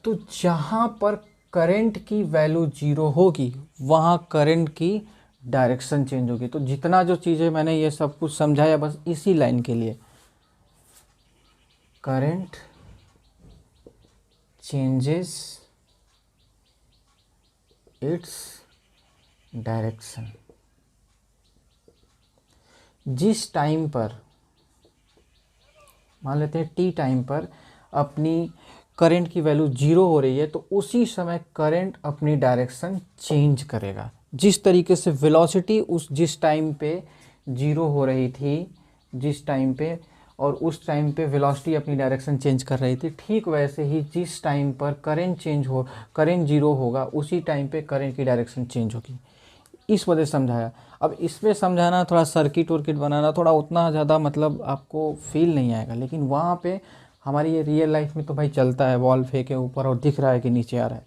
तो जहाँ पर करंट की वैल्यू 0 होगी वहाँ करंट की डायरेक्शन चेंज होगी। तो जितना जो चीज़ें मैंने ये सब कुछ समझाया बस इसी लाइन के लिए, करंट चेंजेस इट्स डायरेक्शन। जिस टाइम पर मान लेते हैं t टाइम पर अपनी करंट की वैल्यू 0 हो रही है, तो उसी समय करंट अपनी डायरेक्शन चेंज करेगा। जिस तरीके से वेलोसिटी उस जिस टाइम पे 0 हो रही थी, जिस टाइम पे, और उस टाइम पे वेलोसिटी अपनी डायरेक्शन चेंज कर रही थी, ठीक वैसे ही जिस टाइम पर करंट 0 होगा उसी टाइम पे करंट की डायरेक्शन चेंज होगी। इस वजह से समझाया। अब इसमें समझाना, थोड़ा सर्किट वर्किट बनाना, थोड़ा उतना ज़्यादा मतलब आपको फील नहीं आएगा, लेकिन वहाँ पे हमारी ये रियल लाइफ में तो भाई चलता है, बॉल फेंके ऊपर और दिख रहा है कि नीचे आ रहा है।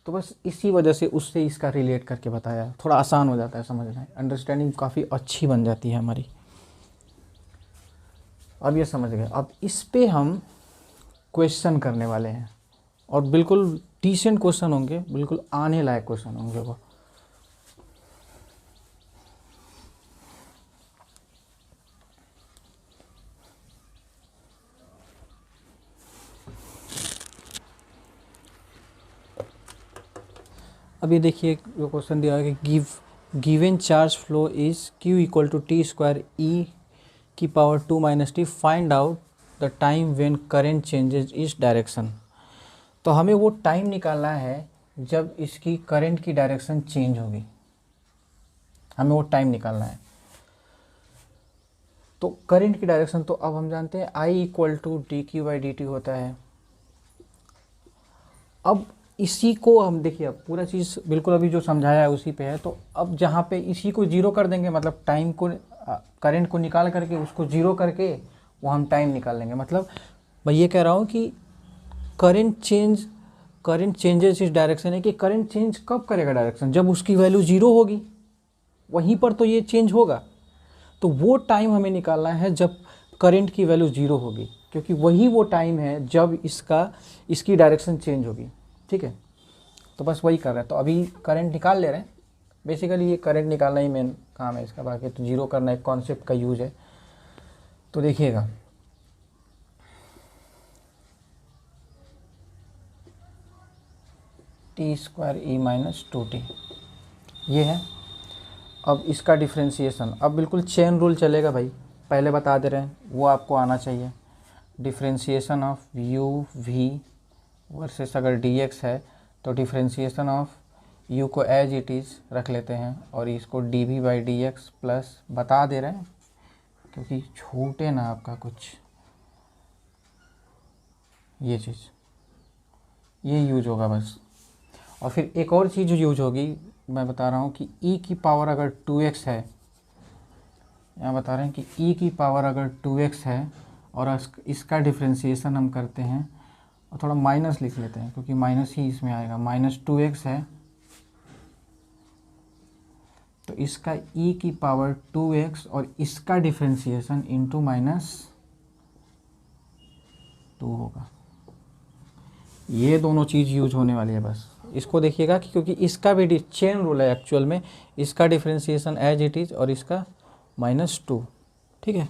तो बस इसी वजह से उससे इसका रिलेट करके बताया, थोड़ा आसान हो जाता है समझना, अंडरस्टैंडिंग काफ़ी अच्छी बन जाती है हमारी। अब ये समझ गए। अब इस पे हम क्वेश्चन करने वाले हैं, और बिल्कुल डिसेंट क्वेश्चन होंगे, बिल्कुल आने लायक क्वेश्चन होंगे वो। अब ये देखिए जो क्वेश्चन दिया है कि given charge flow is q equal to T square e की power 2 - t, find out the time when current changes इस डायरेक्शन। तो हमें वो टाइम निकालना है जब इसकी करंट की डायरेक्शन चेंज होगी, हमें वो टाइम निकालना है। तो करंट की डायरेक्शन तो अब हम जानते हैं I इक्वल टू dq/dt होता है। अब इसी को हम देखिए, अब पूरा चीज़ बिल्कुल अभी जो समझाया है उसी पे है। तो अब जहाँ पे इसी को 0 कर देंगे, मतलब टाइम को, करंट को निकाल करके उसको 0 करके वो हम टाइम निकाल लेंगे। मतलब मैं ये कह रहा हूँ कि करंट चेंजेस इस डायरेक्शन है कि करंट चेंज कब करेगा डायरेक्शन, जब उसकी वैल्यू 0 होगी, वहीं पर तो ये चेंज होगा। तो वो टाइम हमें निकालना है जब करंट की वैल्यू 0 होगी, क्योंकि वही वो टाइम है जब इसकी डायरेक्शन चेंज होगी। ठीक है। तो बस वही कर रहे हैं, तो अभी करंट निकाल ले रहे हैं। बेसिकली ये करंट निकालना ही मेन काम है इसका, बाकी तो जीरो करना एक कॉन्सेप्ट का यूज है। तो देखिएगा t² e - 2t ये है। अब इसका डिफ्रेंशिएशन, अब बिल्कुल चेन रूल चलेगा भाई, पहले बता दे रहे हैं, वो आपको आना चाहिए। Differentiation of u v versus अगर dx है तो डिफ्रेंशिएशन ऑफ u को एज इट इज़ रख लेते हैं और इसको dv/dx प्लस बता दे रहे हैं क्योंकि छूटे ना आपका कुछ, ये चीज़ ये यूज होगा बस। और फिर एक और चीज़ जो यूज होगी मैं बता रहा हूँ कि e की पावर अगर 2x है, यहाँ बता रहे हैं कि e की पावर अगर 2x है और इसका डिफ्रेंशिएशन हम करते हैं और थोड़ा माइनस लिख लेते हैं क्योंकि माइनस ही इसमें आएगा, -2x है तो इसका e की पावर 2x और इसका डिफ्रेंशिएशन इंटू -2 होगा। ये दोनों चीज़ यूज होने वाली है बस। इसको देखिएगा कि क्योंकि इसका भी चेन रूल है एक्चुअल में, इसका डिफ्रेंशिएशन एज इट इज़ और इसका -2, ठीक है।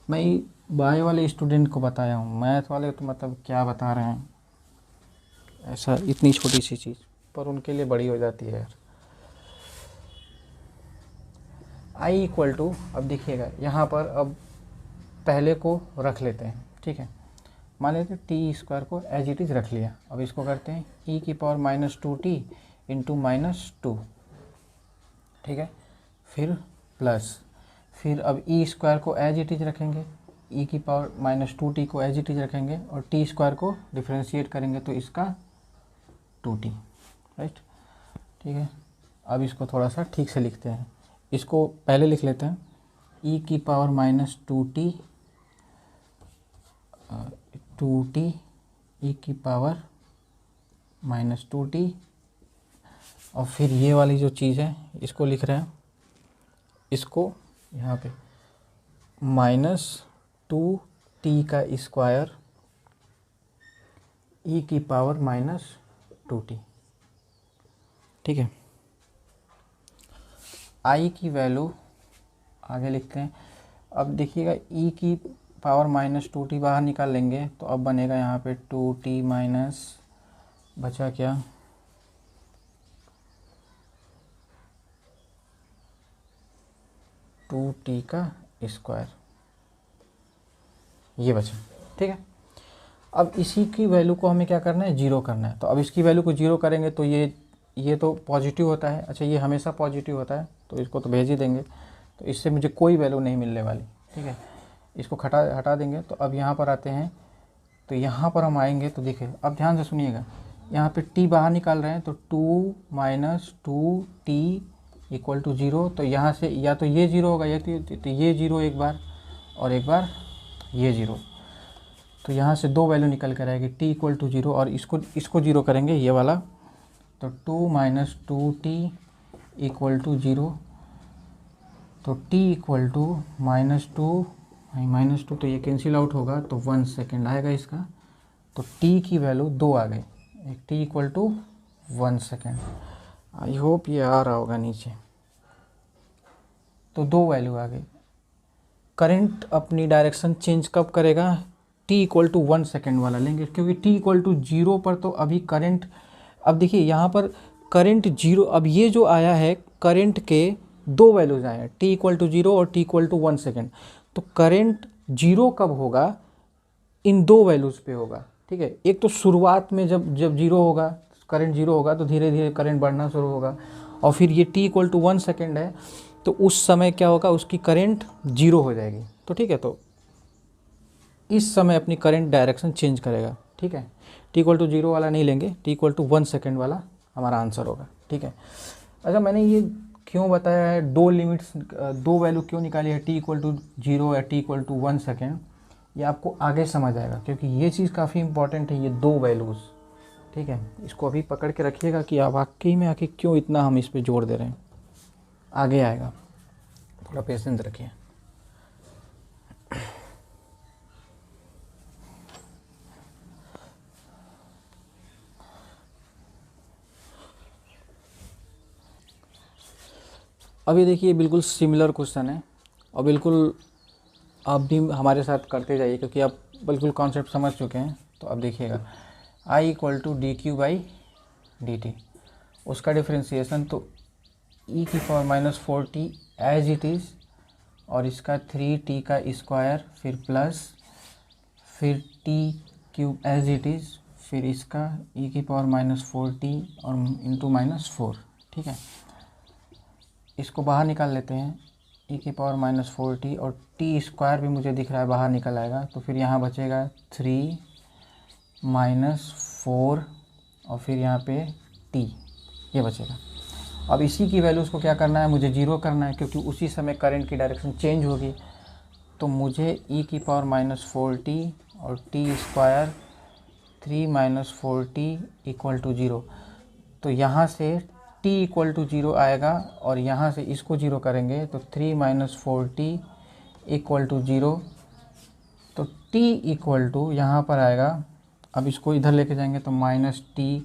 मैं बायो वाले स्टूडेंट को बताया हूँ, मैथ वाले तो मतलब क्या बता रहे हैं, ऐसा इतनी छोटी सी चीज़ पर उनके लिए बड़ी हो जाती है यार। I इक्वल टू, अब देखिएगा यहाँ पर, अब पहले को रख लेते हैं, ठीक है। मान लेते t² को एज इट इज़ रख लिया। अब इसको करते हैं e की पावर -2t इंटू -2, ठीक है। फिर प्लस, फिर अब e² को एज इट इज़ रखेंगे, e की पावर -2t को एज इट इज़ रखेंगे और t² को डिफ्रेंशिएट करेंगे तो इसका 2t, राइट, ठीक है। अब इसको थोड़ा सा ठीक से लिखते हैं, इसको पहले लिख लेते हैं e की पावर -2t e की पावर -2t और फिर ये वाली जो चीज़ है इसको लिख रहे हैं, इसको यहाँ पे -2t का स्क्वायर e की पावर -2t, ठीक है। I की वैल्यू आगे लिखते हैं। अब देखिएगा e की पावर -2t बाहर निकाल लेंगे तो अब बनेगा यहाँ पे 2t माइनस, बचा क्या, 2t का स्क्वायर, ये बचा, ठीक है। अब इसी की वैल्यू को हमें क्या करना है, जीरो करना है। तो अब इसकी वैल्यू को जीरो करेंगे तो ये तो पॉजिटिव होता है, अच्छा ये हमेशा पॉजिटिव होता है तो इसको तो भेज ही देंगे, तो इससे मुझे कोई वैल्यू नहीं मिलने वाली, ठीक है। इसको हटा देंगे। तो अब यहाँ पर आते हैं, तो यहाँ पर हम आएंगे तो देखिए, अब ध्यान से सुनिएगा, यहाँ पे t बाहर निकाल रहे हैं तो 2 - 2t इक्वल टू 0। तो यहाँ से या तो ये 0 होगा या तो ये 0 एक बार और एक बार ये 0, तो यहाँ से दो वैल्यू निकल कर आएगी, t इक्वल टू 0 और इसको 0 करेंगे ये वाला, तो 2 - 2t इक्वल टू 0। तो t इक्वल टू -2 तो ये कैंसिल आउट होगा तो 1 सेकेंड आएगा इसका, तो t की वैल्यू 2 आ गई, t equal to 1 second. I hope ये आ रहा होगा नीचे, तो 2 वैल्यू आ गई। करंट अपनी डायरेक्शन चेंज कब करेगा, t इक्वल टू 1 सेकेंड वाला लेंगे, क्योंकि t इक्वल टू 0 पर तो अभी करंट, अब देखिए यहाँ पर करंट 0, अब ये जो आया है करंट के दो वैल्यूज आए हैं, t इक्वल टू 0 और t इक्वल टू 1 सेकेंड। तो करंट 0 कब होगा, इन दो वैल्यूज़ पे होगा, ठीक है। एक तो शुरुआत में जब 0 होगा, करंट 0 होगा तो धीरे धीरे करंट बढ़ना शुरू होगा, और फिर ये t इक्वल टू 1 सेकेंड है तो उस समय क्या होगा, उसकी करंट 0 हो जाएगी, तो ठीक है। तो इस समय अपनी करंट डायरेक्शन चेंज करेगा, ठीक है। t इक्वल टू 0 वाला नहीं लेंगे, t इक्वल टू 1 सेकेंड वाला हमारा आंसर होगा, ठीक है। अच्छा, मैंने ये क्यों बताया है, दो लिमिट्स, दो वैल्यू क्यों निकाली है, t इक्वल टू 0 या t इक्वल टू 1 सेकेंड, ये आपको आगे समझ आएगा, क्योंकि ये चीज़ काफ़ी इंपॉर्टेंट है, ये दो वैल्यूज़, ठीक है। इसको अभी पकड़ के रखिएगा कि आप वाकई में आके क्यों इतना हम इस पे जोर दे रहे हैं, आगे आएगा, थोड़ा पेशेंस रखिए। अभी देखिए बिल्कुल सिमिलर क्वेश्चन है और बिल्कुल आप भी हमारे साथ करते जाइए क्योंकि आप बिल्कुल कॉन्सेप्ट समझ चुके हैं। तो अब देखिएगा I equal to D Q by D T, उसका डिफ्रेंसिएशन तो e की power minus 4t as it is और इसका 3t का स्क्वायर फिर प्लस फिर t cube as it is फिर इसका e की पावर माइनस 4t और इंटू माइनस 4। ठीक है, इसको बाहर निकाल लेते हैं, e की पावर माइनस 4t और t स्क्वायर भी मुझे दिख रहा है बाहर निकल आएगा, तो फिर यहाँ बचेगा 3 माइनस 4 और फिर यहाँ पे t ये बचेगा। अब इसी की वैल्यूज़ को क्या करना है, मुझे जीरो करना है क्योंकि उसी समय करंट की डायरेक्शन चेंज होगी। तो मुझे e की पावर माइनस 4t और t square 3 minus 4t equal to 0। तो यहाँ से t इक्वल टू 0 आएगा और यहाँ से इसको 0 करेंगे तो 3 माइनस 4t इक्वल टू 0। तो t इक्वल टू यहाँ पर आएगा, अब इसको इधर लेके जाएंगे तो minus t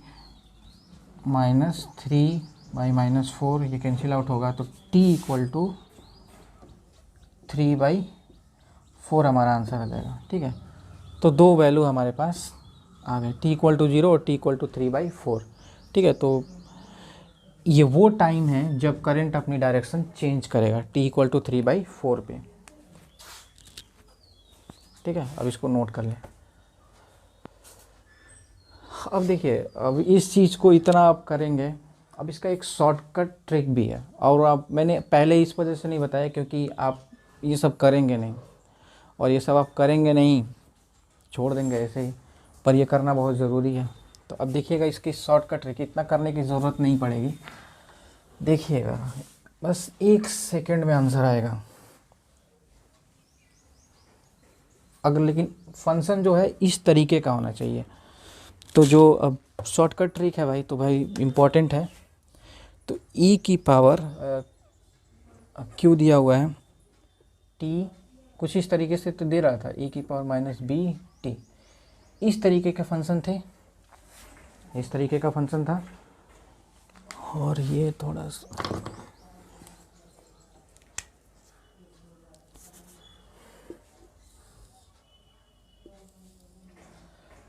minus 3 by minus 4 ये कैंसिल आउट होगा, तो t इक्वल टू 3/4 हमारा आंसर आ जाएगा। ठीक है, तो दो वैल्यू हमारे पास आ गए, t इक्वल टू 0 और t इक्वल टू 3/4। ठीक है, तो ये वो टाइम है जब करंट अपनी डायरेक्शन चेंज करेगा t इक्वल टू 3/4 पे। ठीक है, अब इसको नोट कर लें। अब देखिए, अब इस चीज़ को इतना आप करेंगे, अब इसका एक शॉर्टकट ट्रिक भी है और आप मैंने पहले इस वजह से नहीं बताया क्योंकि आप ये सब करेंगे नहीं और ये सब आप करेंगे नहीं, छोड़ देंगे ऐसे ही, पर ये करना बहुत ज़रूरी है। तो अब देखिएगा इसकी शॉर्टकट ट्रिक, इतना करने की ज़रूरत नहीं पड़ेगी, देखिएगा बस 1 सेकंड में आंसर आएगा। अगर लेकिन फंक्शन जो है इस तरीके का होना चाहिए। तो जो अब शॉर्टकट ट्रिक है भाई, तो भाई इम्पॉर्टेंट है। तो e की पावर q दिया हुआ है, t कुछ इस तरीके से तो दे रहा था, e की पावर माइनस बी टी, इस तरीके के फंक्शन थे, इस तरीके का फंक्शन था। और ये थोड़ा सा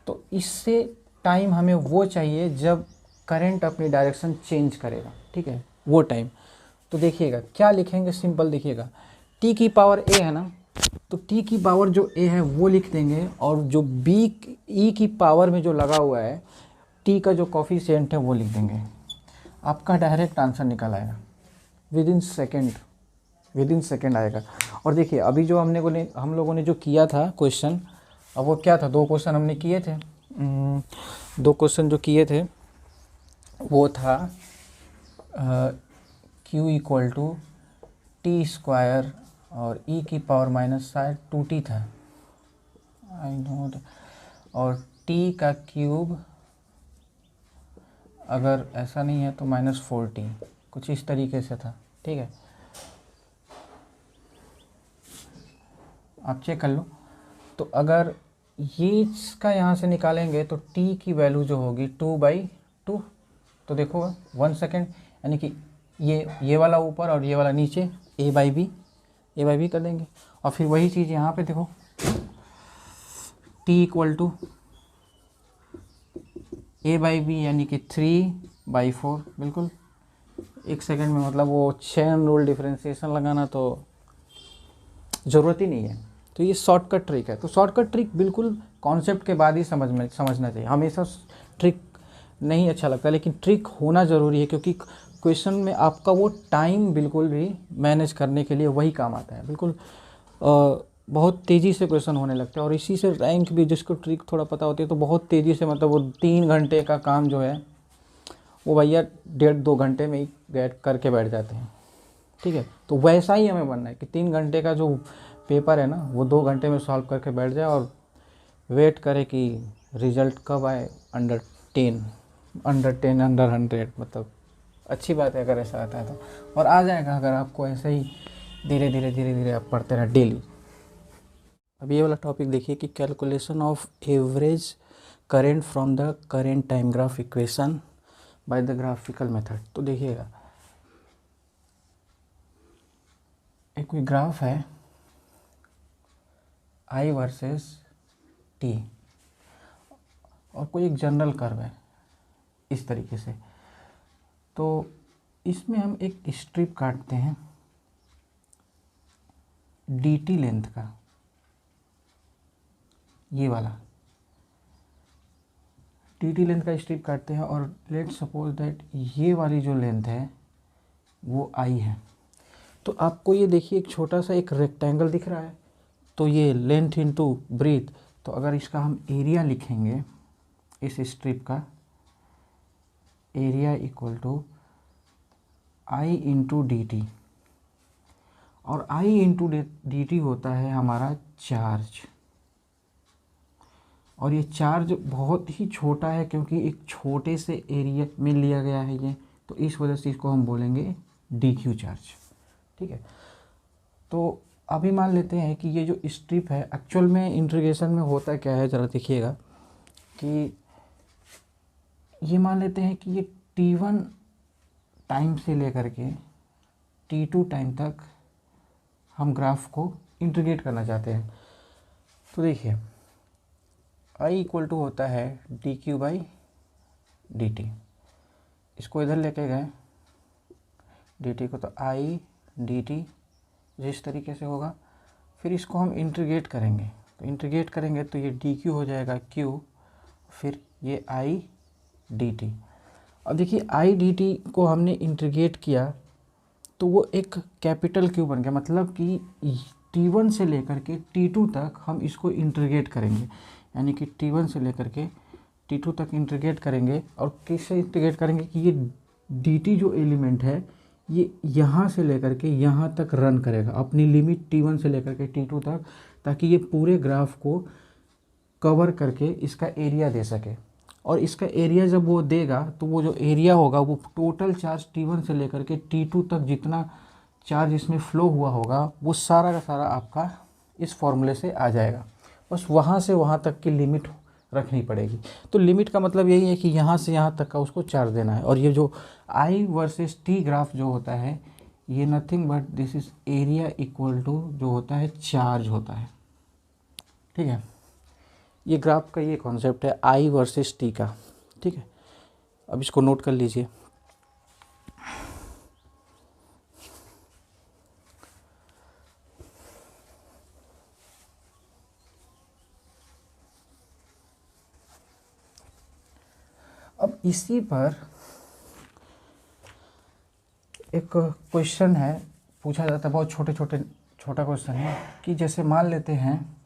तो इससे टाइम हमें वो चाहिए जब करंट अपनी डायरेक्शन चेंज करेगा। ठीक है, वो टाइम। तो देखिएगा क्या लिखेंगे, सिंपल देखिएगा, t की पावर a है ना, तो t की पावर जो a है वो लिख देंगे और जो b e की पावर में जो लगा हुआ है t का जो कोफिशिएंट है वो लिख देंगे। आपका डायरेक्ट आंसर निकल आएगा विद इन सेकेंड आएगा। और देखिए अभी जो हम लोगों ने जो किया था क्वेश्चन, अब वो क्या था, 2 क्वेश्चन हमने किए थे, 2 क्वेश्चन जो किए थे वो था q equal to T square और e की पावर माइनस शायद 2t था, आई नो, और t का क्यूब अगर ऐसा नहीं है तो माइनस 4t, कुछ इस तरीके से था। ठीक है, आप चेक कर लो। तो अगर ये इसका यहाँ से निकालेंगे तो t की वैल्यू जो होगी 2/2, तो देखो 1 सेकेंड, यानी कि ये वाला ऊपर और ये वाला नीचे, a/b कर देंगे। और फिर वही चीज़ यहाँ पे देखो, t इक्वल टू a/b यानी कि 3/4, बिल्कुल 1 सेकेंड में, मतलब वो चेन रूल डिफरेंशिएशन लगाना तो ज़रूरत ही नहीं है। तो ये शॉर्टकट ट्रिक है। तो शॉर्टकट ट्रिक बिल्कुल कॉन्सेप्ट के बाद ही समझना चाहिए। हमेशा ट्रिक नहीं अच्छा लगता, लेकिन ट्रिक होना ज़रूरी है क्योंकि क्वेश्चन में आपका वो टाइम बिल्कुल भी मैनेज करने के लिए वही काम आता है। बिल्कुल बहुत तेज़ी से क्वेश्चन होने लगते हैं और इसी से रैंक भी, जिसको ट्रिक थोड़ा पता होती है तो बहुत तेज़ी से, मतलब वो 3 घंटे का काम जो है वो भैया 1.5-2 घंटे में ही करके बैठ जाते हैं। ठीक है, तो वैसा ही हमें बनना है कि 3 घंटे का जो पेपर है ना वो 2 घंटे में सॉल्व करके बैठ जाए और वेट करे कि रिज़ल्ट कब आए, अंडर 10, अंडर 100, मतलब अच्छी बात है अगर ऐसा आता है तो, और आ जाएगा अगर आपको ऐसे ही धीरे धीरे आप पढ़ते रहे डेली। अब ये वाला टॉपिक देखिए कि calculation of average current from the current time graph equation by the graphical method. तो देखिएगा एक कोई ग्राफ है आई वर्सेस टी और कोई एक जनरल कर्व है इस तरीके से, तो इसमें हम एक स्ट्रिप काटते हैं डी टी लेंथ का, ये वाला डी टी लेंथ का स्ट्रिप काटते हैं और लेट सपोज दैट ये वाली जो लेंथ है वो आई है। तो आपको ये देखिए एक छोटा सा एक रेक्टेंगल दिख रहा है, तो ये लेंथ इनटू ब्रीथ, तो अगर इसका हम एरिया लिखेंगे इस स्ट्रिप का, area equal to I into D T, और आई इंटू डी टी होता है हमारा चार्ज, और ये चार्ज बहुत ही छोटा है क्योंकि एक छोटे से एरिया में लिया गया है ये, तो इस वजह से इसको हम बोलेंगे डी क्यू चार्ज। ठीक है, तो अभी मान लेते हैं कि ये जो स्ट्रिप है एक्चुअल में इंटीग्रेशन में होता क्या है, ज़रा देखिएगा कि ये मान लेते हैं कि ये t1 टाइम से लेकर के t2 टाइम तक हम ग्राफ को इंटीग्रेट करना चाहते हैं। तो देखिए i इक्वल टू होता है D Q by D T, इसको इधर लेके गए डी टी को, तो आई डी टी जिस तरीके से होगा, फिर इसको हम इंटीग्रेट करेंगे, तो इंटीग्रेट करेंगे तो ये डी क्यू हो जाएगा क्यू, फिर ये आई डी टी। अब देखिए आई डी टी को हमने इंटीग्रेट किया तो वो एक कैपिटल क्यू बन गया, मतलब कि T1 से लेकर के T2 तक हम इसको इंटीग्रेट करेंगे, यानी कि T1 से लेकर के T2 तक इंटीग्रेट करेंगे। और किससे इंटीग्रेट करेंगे कि ये dt जो एलिमेंट है ये यहाँ से लेकर के यहाँ तक रन करेगा अपनी लिमिट T1 से लेकर के T2 तक, ताकि ये पूरे ग्राफ को कवर करके इसका एरिया दे सके। और इसका एरिया जब वो देगा तो वो जो एरिया होगा वो टोटल चार्ज T1 से लेकर के T2 तक जितना चार्ज इसमें फ़्लो हुआ होगा वो सारा का सारा आपका इस फॉर्मूले से आ जाएगा। बस वहाँ से वहाँ तक की लिमिट रखनी पड़ेगी। तो लिमिट का मतलब यही है कि यहाँ से यहाँ तक का उसको चार्ज देना है। और ये जो I वर्सेस T ग्राफ जो होता है ये nothing but this is area equal to जो होता है चार्ज होता है। ठीक है, ये ग्राफ का ये कॉन्सेप्ट है I वर्सेस T का। ठीक है, अब इसको नोट कर लीजिए। अब इसी पर एक क्वेश्चन है पूछा जाता है, बहुत छोटा क्वेश्चन है कि जैसे मान लेते हैं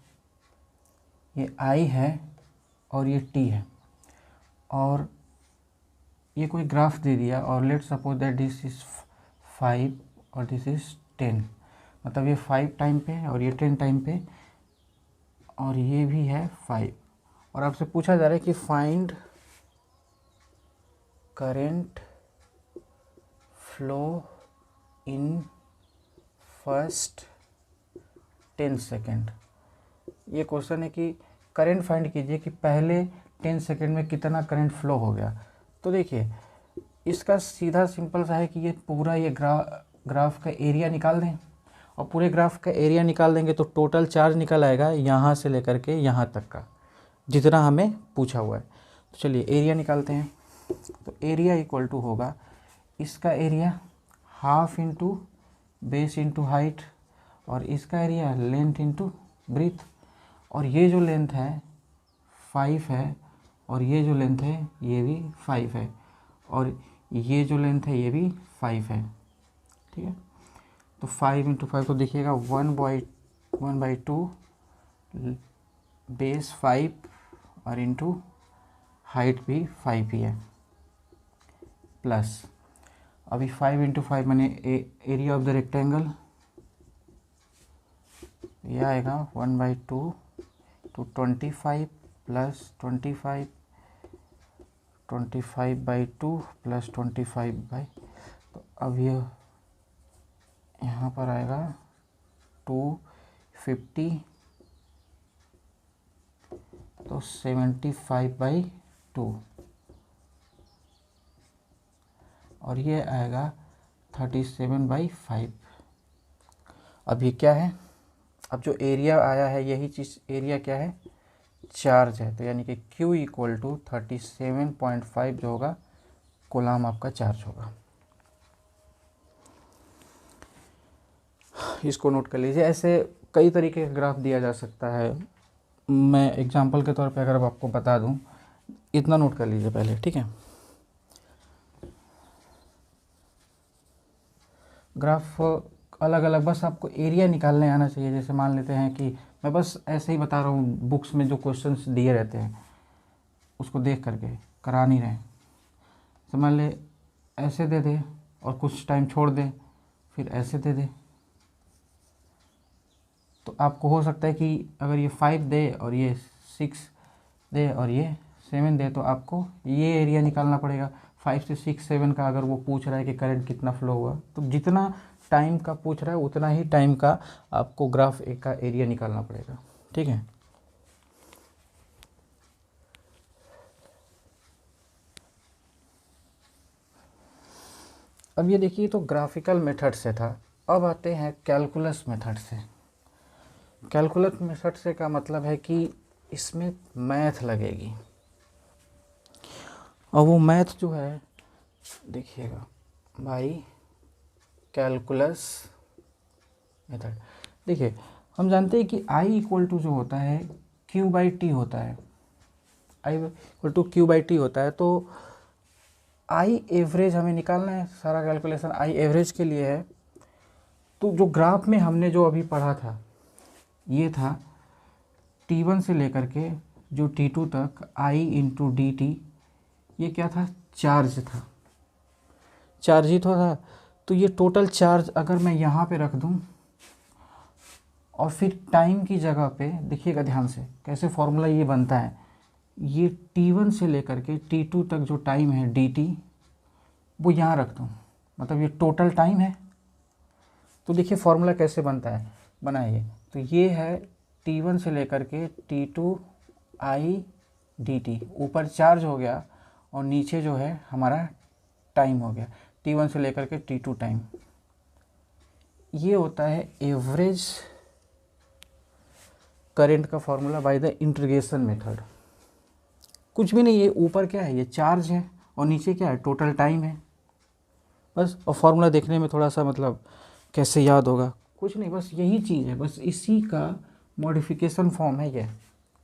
ये I है और ये T है और ये कोई ग्राफ दे दिया और let suppose that this is 5 और दिस इज़ 10, मतलब ये 5 टाइम पे है और ये 10 टाइम पे और ये भी है 5, और आपसे पूछा जा रहा है कि find current flow in first 10 second. ये क्वेश्चन है कि करंट फाइंड कीजिए कि पहले 10 सेकेंड में कितना करंट फ्लो हो गया। तो देखिए इसका सीधा सिंपल सा है कि ये पूरा ये ग्राफ का एरिया निकाल दें, और पूरे ग्राफ का एरिया निकाल देंगे तो टोटल चार्ज निकल आएगा यहाँ से लेकर के यहाँ तक का जितना हमें पूछा हुआ है। तो चलिए एरिया निकालते हैं। तो एरिया इक्वल टू होगा इसका area half into base into height, और इसका एरिया लेंथ इंटू ब्रीथ, और ये जो लेंथ है 5 है और ये जो लेंथ है ये भी 5 है और ये जो लेंथ है ये भी 5 है। ठीक है, तो 5 इंटू 5 तो देखिएगा 1/2 बेस 5 और इंटू हाइट भी 5 ही है, प्लस अभी 5 इंटू 5 मैंने एरिया ऑफ द रेक्टेंगल यह आएगा 1/2 तो 25 प्लस 25 25/2 प्लस 25/, तो अब ये यहाँ पर आएगा 250, तो 75/2 और ये आएगा 37/5। अब ये क्या है, अब जो एरिया आया है यही चीज़, एरिया क्या है, चार्ज है। तो यानी कि Q इक्वल टू 37.5 जो होगा कूलाम आपका चार्ज होगा। इसको नोट कर लीजिए। ऐसे कई तरीके का ग्राफ दिया जा सकता है। मैं एग्जांपल के तौर पे अगर आपको बता दूं, इतना नोट कर लीजिए पहले, ठीक है। ग्राफ अलग अलग, बस आपको एरिया निकालने आना चाहिए। जैसे मान लेते हैं कि मैं बस ऐसे ही बता रहा हूँ, बुक्स में जो क्वेश्चंस दिए रहते हैं उसको देख करके करा नहीं रहे। तो मान ले ऐसे दे दे और कुछ टाइम छोड़ दे, फिर ऐसे दे दे, तो आपको हो सकता है कि अगर ये 5 दे और ये 6 दे और ये 7 दे, तो आपको ये एरिया निकालना पड़ेगा। 5 से 6 7 का अगर वो पूछ रहा है कि करंट कितना फ्लो हुआ, तो जितना टाइम का पूछ रहा है उतना ही टाइम का आपको ग्राफ एक का एरिया निकालना पड़ेगा, ठीक है। अब ये देखिए, तो ग्राफिकल मेथड से था। अब आते हैं कैलकुलस मेथड से। कैलकुलस मेथड से का मतलब है कि इसमें मैथ लगेगी, और वो मैथ जो है देखिएगा भाई, कैलकुलस मेथड। देखिए, हम जानते हैं कि I इक्वल टू जो होता है Q/T होता है, I इक्वल टू Q/T होता है। तो I एवरेज हमें निकालना है, सारा कैलकुलेशन I एवरेज के लिए है। तो जो ग्राफ में हमने जो अभी पढ़ा था, ये था T1 से लेकर के जो T2 तक I इंटू dt, ये क्या था, चार्ज था, चार्ज ही तो था। तो ये टोटल चार्ज अगर मैं यहाँ पे रख दूँ और फिर टाइम की जगह पे देखिएगा ध्यान से कैसे फॉर्मूला ये बनता है, ये T1 से लेकर के T2 तक जो टाइम है dt, वो यहाँ रख दूँ, मतलब ये टोटल टाइम है। तो देखिए फॉर्मूला कैसे बनता है, बनाइए। तो ये है T1 से लेकर के T2 I dt, ऊपर चार्ज हो गया और नीचे जो है हमारा टाइम हो गया, T1 से लेकर के T2 टाइम। ये होता है एवरेज करंट का formula by the integration method. कुछ भी नहीं, ये ऊपर क्या है, ये चार्ज है, और नीचे क्या है, टोटल टाइम है, बस। और फॉर्मूला देखने में थोड़ा सा मतलब कैसे याद होगा, कुछ नहीं, बस यही चीज़ है, बस इसी का मॉडिफिकेशन फॉर्म है ये।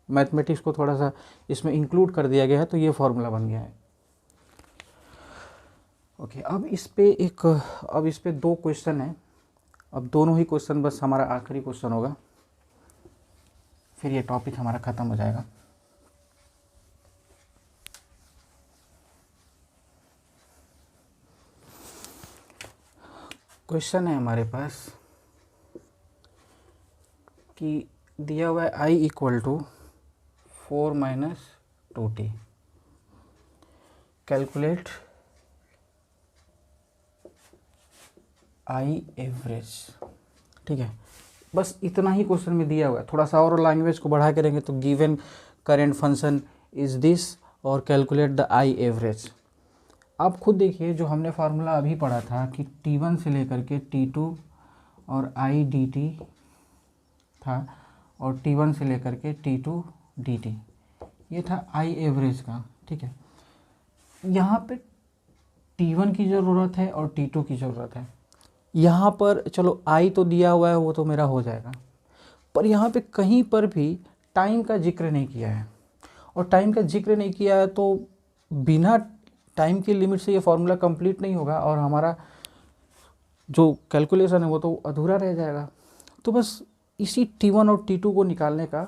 मैथमेटिक्स को थोड़ा सा इसमें इंक्लूड कर दिया गया है, तो ये फॉर्मूला बन गया है। ओके, अब इस पे 2 क्वेश्चन हैं। अब दोनों ही क्वेश्चन बस हमारा आखिरी क्वेश्चन होगा, फिर ये टॉपिक हमारा ख़त्म हो जाएगा। क्वेश्चन है हमारे पास कि दिया हुआ है I equal to 4 - 2t, calculate I average, ठीक है। बस इतना ही क्वेश्चन में दिया हुआ है। थोड़ा सा और लैंग्वेज को बढ़ा के रहेंगे तो given current function is this और कैलकुलेट द I एवरेज। आप खुद देखिए, जो हमने फार्मूला अभी पढ़ा था कि T1 से लेकर के T2 और I dt था, और T1 से लेकर के T2 dt, ये था I एवरेज का, ठीक है। यहाँ पे T1 की ज़रूरत है और T2 की ज़रूरत है। यहाँ पर चलो I तो दिया हुआ है, वो तो मेरा हो जाएगा, पर यहाँ पे कहीं पर भी टाइम का जिक्र नहीं किया है, और टाइम का जिक्र नहीं किया है तो बिना टाइम की लिमिट से ये फॉर्मूला कंप्लीट नहीं होगा, और हमारा जो कैलकुलेशन है वो तो अधूरा रह जाएगा। तो बस इसी T1 और T2 को निकालने का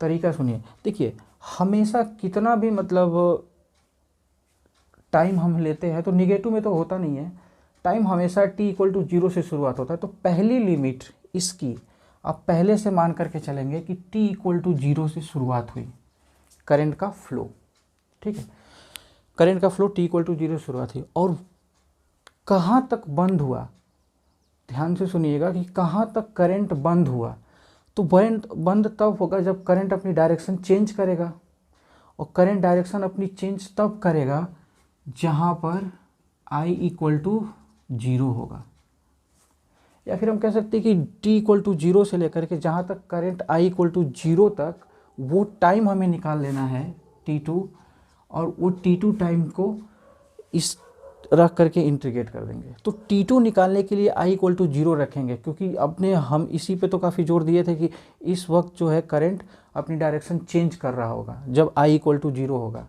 तरीका सुनिए। देखिए, हमेशा कितना भी मतलब टाइम हम लेते हैं तो निगेटिव में तो होता नहीं है, टाइम हमेशा t इक्वल टू 0 से शुरुआत होता है। तो पहली लिमिट इसकी आप पहले से मान करके चलेंगे कि t इक्वल टू 0 से शुरुआत हुई करंट का फ्लो, ठीक है। करंट का फ्लो t इक्वल टू 0 शुरुआत हुई, और कहाँ तक बंद हुआ, ध्यान से सुनिएगा कि कहाँ तक करंट बंद हुआ। तो बंद तब होगा जब करंट अपनी डायरेक्शन चेंज करेगा, और करंट डायरेक्शन अपनी चेंज तब करेगा जहाँ पर I इक्वल टू 0 होगा। या फिर हम कह सकते हैं कि t इक्वल टू 0 से लेकर के जहाँ तक करंट I इक्वल टू 0 तक वो टाइम हमें निकाल लेना है t2, और वो t2 टाइम को इस रख करके इंटीग्रेट कर देंगे। तो t2 निकालने के लिए I इक्वल टू 0 रखेंगे, क्योंकि अपने हम इसी पे तो काफ़ी जोर दिए थे कि इस वक्त जो है करंट अपनी डायरेक्शन चेंज कर रहा होगा जब I इक्वल टू 0 होगा,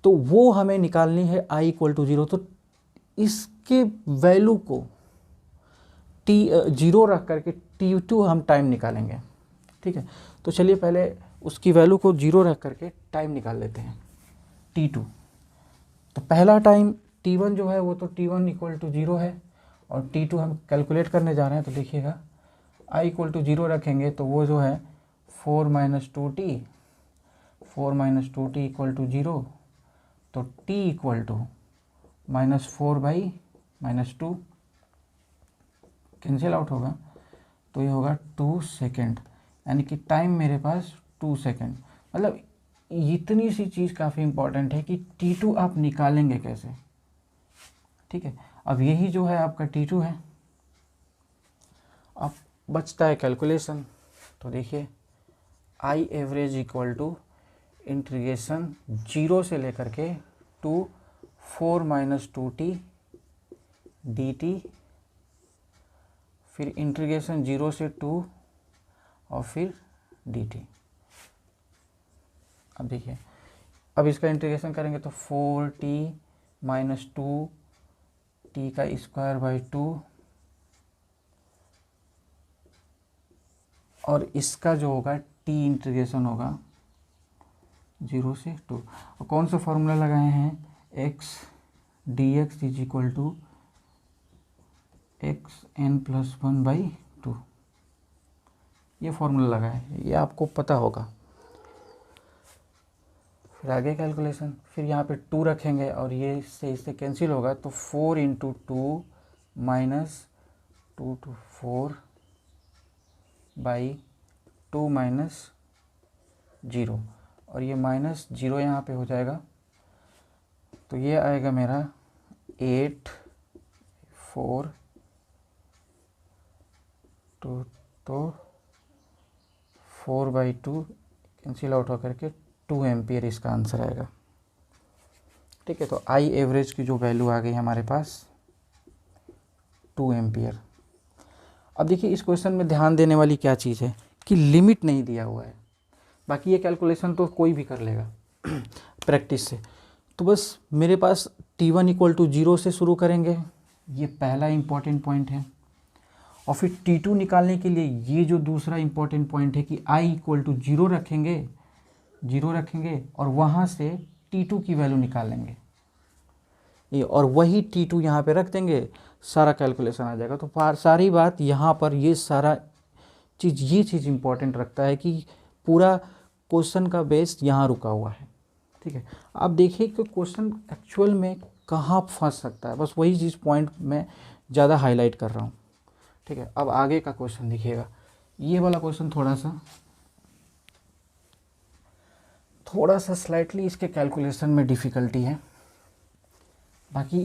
तो वो हमें निकालनी है I इक्वल टू 0। तो इसके वैल्यू को जीरो रख करके t2 हम टाइम निकालेंगे। ठीक है, तो चलिए पहले उसकी वैल्यू को 0 रख करके टाइम निकाल लेते हैं t2। तो पहला टाइम t1 जो है वो तो t1 इक्वल टू 0 है, और t2 हम कैलकुलेट करने जा रहे हैं। तो देखिएगा I इक्वल टू 0 रखेंगे तो वो जो है 4 minus 2t, 4 minus 2t equal to 0, तो t equal to -4/-2 cancel out होगा, तो ये होगा 2 सेकेंड, यानी कि टाइम मेरे पास 2 सेकेंड। मतलब इतनी सी चीज़ काफ़ी इंपॉर्टेंट है कि t2 आप निकालेंगे कैसे। ठीक है, अब यही जो है आपका t2 है। अब बचता है कैलकुलेशन। तो देखिए I average equal to integration 0 से लेकर के 4 माइनस 2t dt, फिर इंटीग्रेशन 0 से 2 और फिर dt। अब देखिए, अब इसका इंटीग्रेशन करेंगे तो 4t माइनस 2t का स्क्वायर बाई 2, और इसका जो होगा t इंटीग्रेशन होगा 0 से 2। और कौन सा फॉर्मूला लगाए हैं, x dx is equal to xn+1/2, ये फॉर्मूला लगा है, ये आपको पता होगा। फिर आगे कैलकुलेशन, फिर यहाँ पे 2 रखेंगे और ये इससे कैंसिल होगा, तो 4 इंटू 2 माइनस 2 to 4/2 माइनस 0, और ये -0 यहाँ पे हो जाएगा, तो ये आएगा मेरा 8 4 2, तो 4/2 कैंसिल आउट होकर के 2 एम्पियर इसका आंसर आएगा। ठीक है, तो I एवरेज की जो वैल्यू आ गई हमारे पास 2 एम्पियर। अब देखिए इस क्वेश्चन में ध्यान देने वाली क्या चीज़ है कि लिमिट नहीं दिया हुआ है, बाकी ये कैलकुलेशन तो कोई भी कर लेगा प्रैक्टिस से। तो बस मेरे पास t1 इक्वल टू 0 से शुरू करेंगे, ये पहला इम्पॉर्टेंट पॉइंट है। और फिर t2 निकालने के लिए ये जो दूसरा इम्पॉर्टेंट पॉइंट है कि I इक्वल टू 0 रखेंगे और वहाँ से t2 की वैल्यू निकाल लेंगे, ये और वही t2 यहाँ पे रख देंगे, सारा कैलकुलेशन आ जाएगा। तो सारी बात यहाँ पर ये चीज़ इम्पॉर्टेंट रखता है कि पूरा क्वेश्चन का बेस यहाँ रुका हुआ है। ठीक है, आप देखिए कि क्वेश्चन एक्चुअल में कहाँ फंस सकता है, बस वही चीज़ पॉइंट में ज़्यादा हाईलाइट कर रहा हूँ। ठीक है, अब आगे का क्वेश्चन देखिएगा। ये वाला क्वेश्चन थोड़ा सा स्लाइटली इसके कैलकुलेशन में डिफ़िकल्टी है, बाकी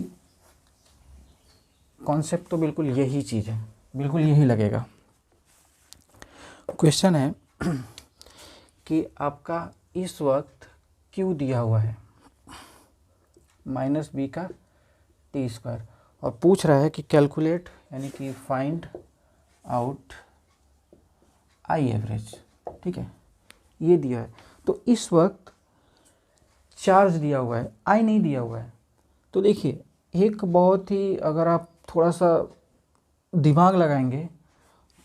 कॉन्सेप्ट तो बिल्कुल यही चीज़ है, बिल्कुल यही लगेगा। क्वेश्चन है कि आपका इस वक्त Q दिया हुआ है -b का t², और पूछ रहा है कि कैलकुलेट यानी कि फाइंड आउट I एवरेज। ठीक है, ये दिया है। तो इस वक्त चार्ज दिया हुआ है, I नहीं दिया हुआ है। तो देखिए एक बहुत ही, अगर आप थोड़ा सा दिमाग लगाएंगे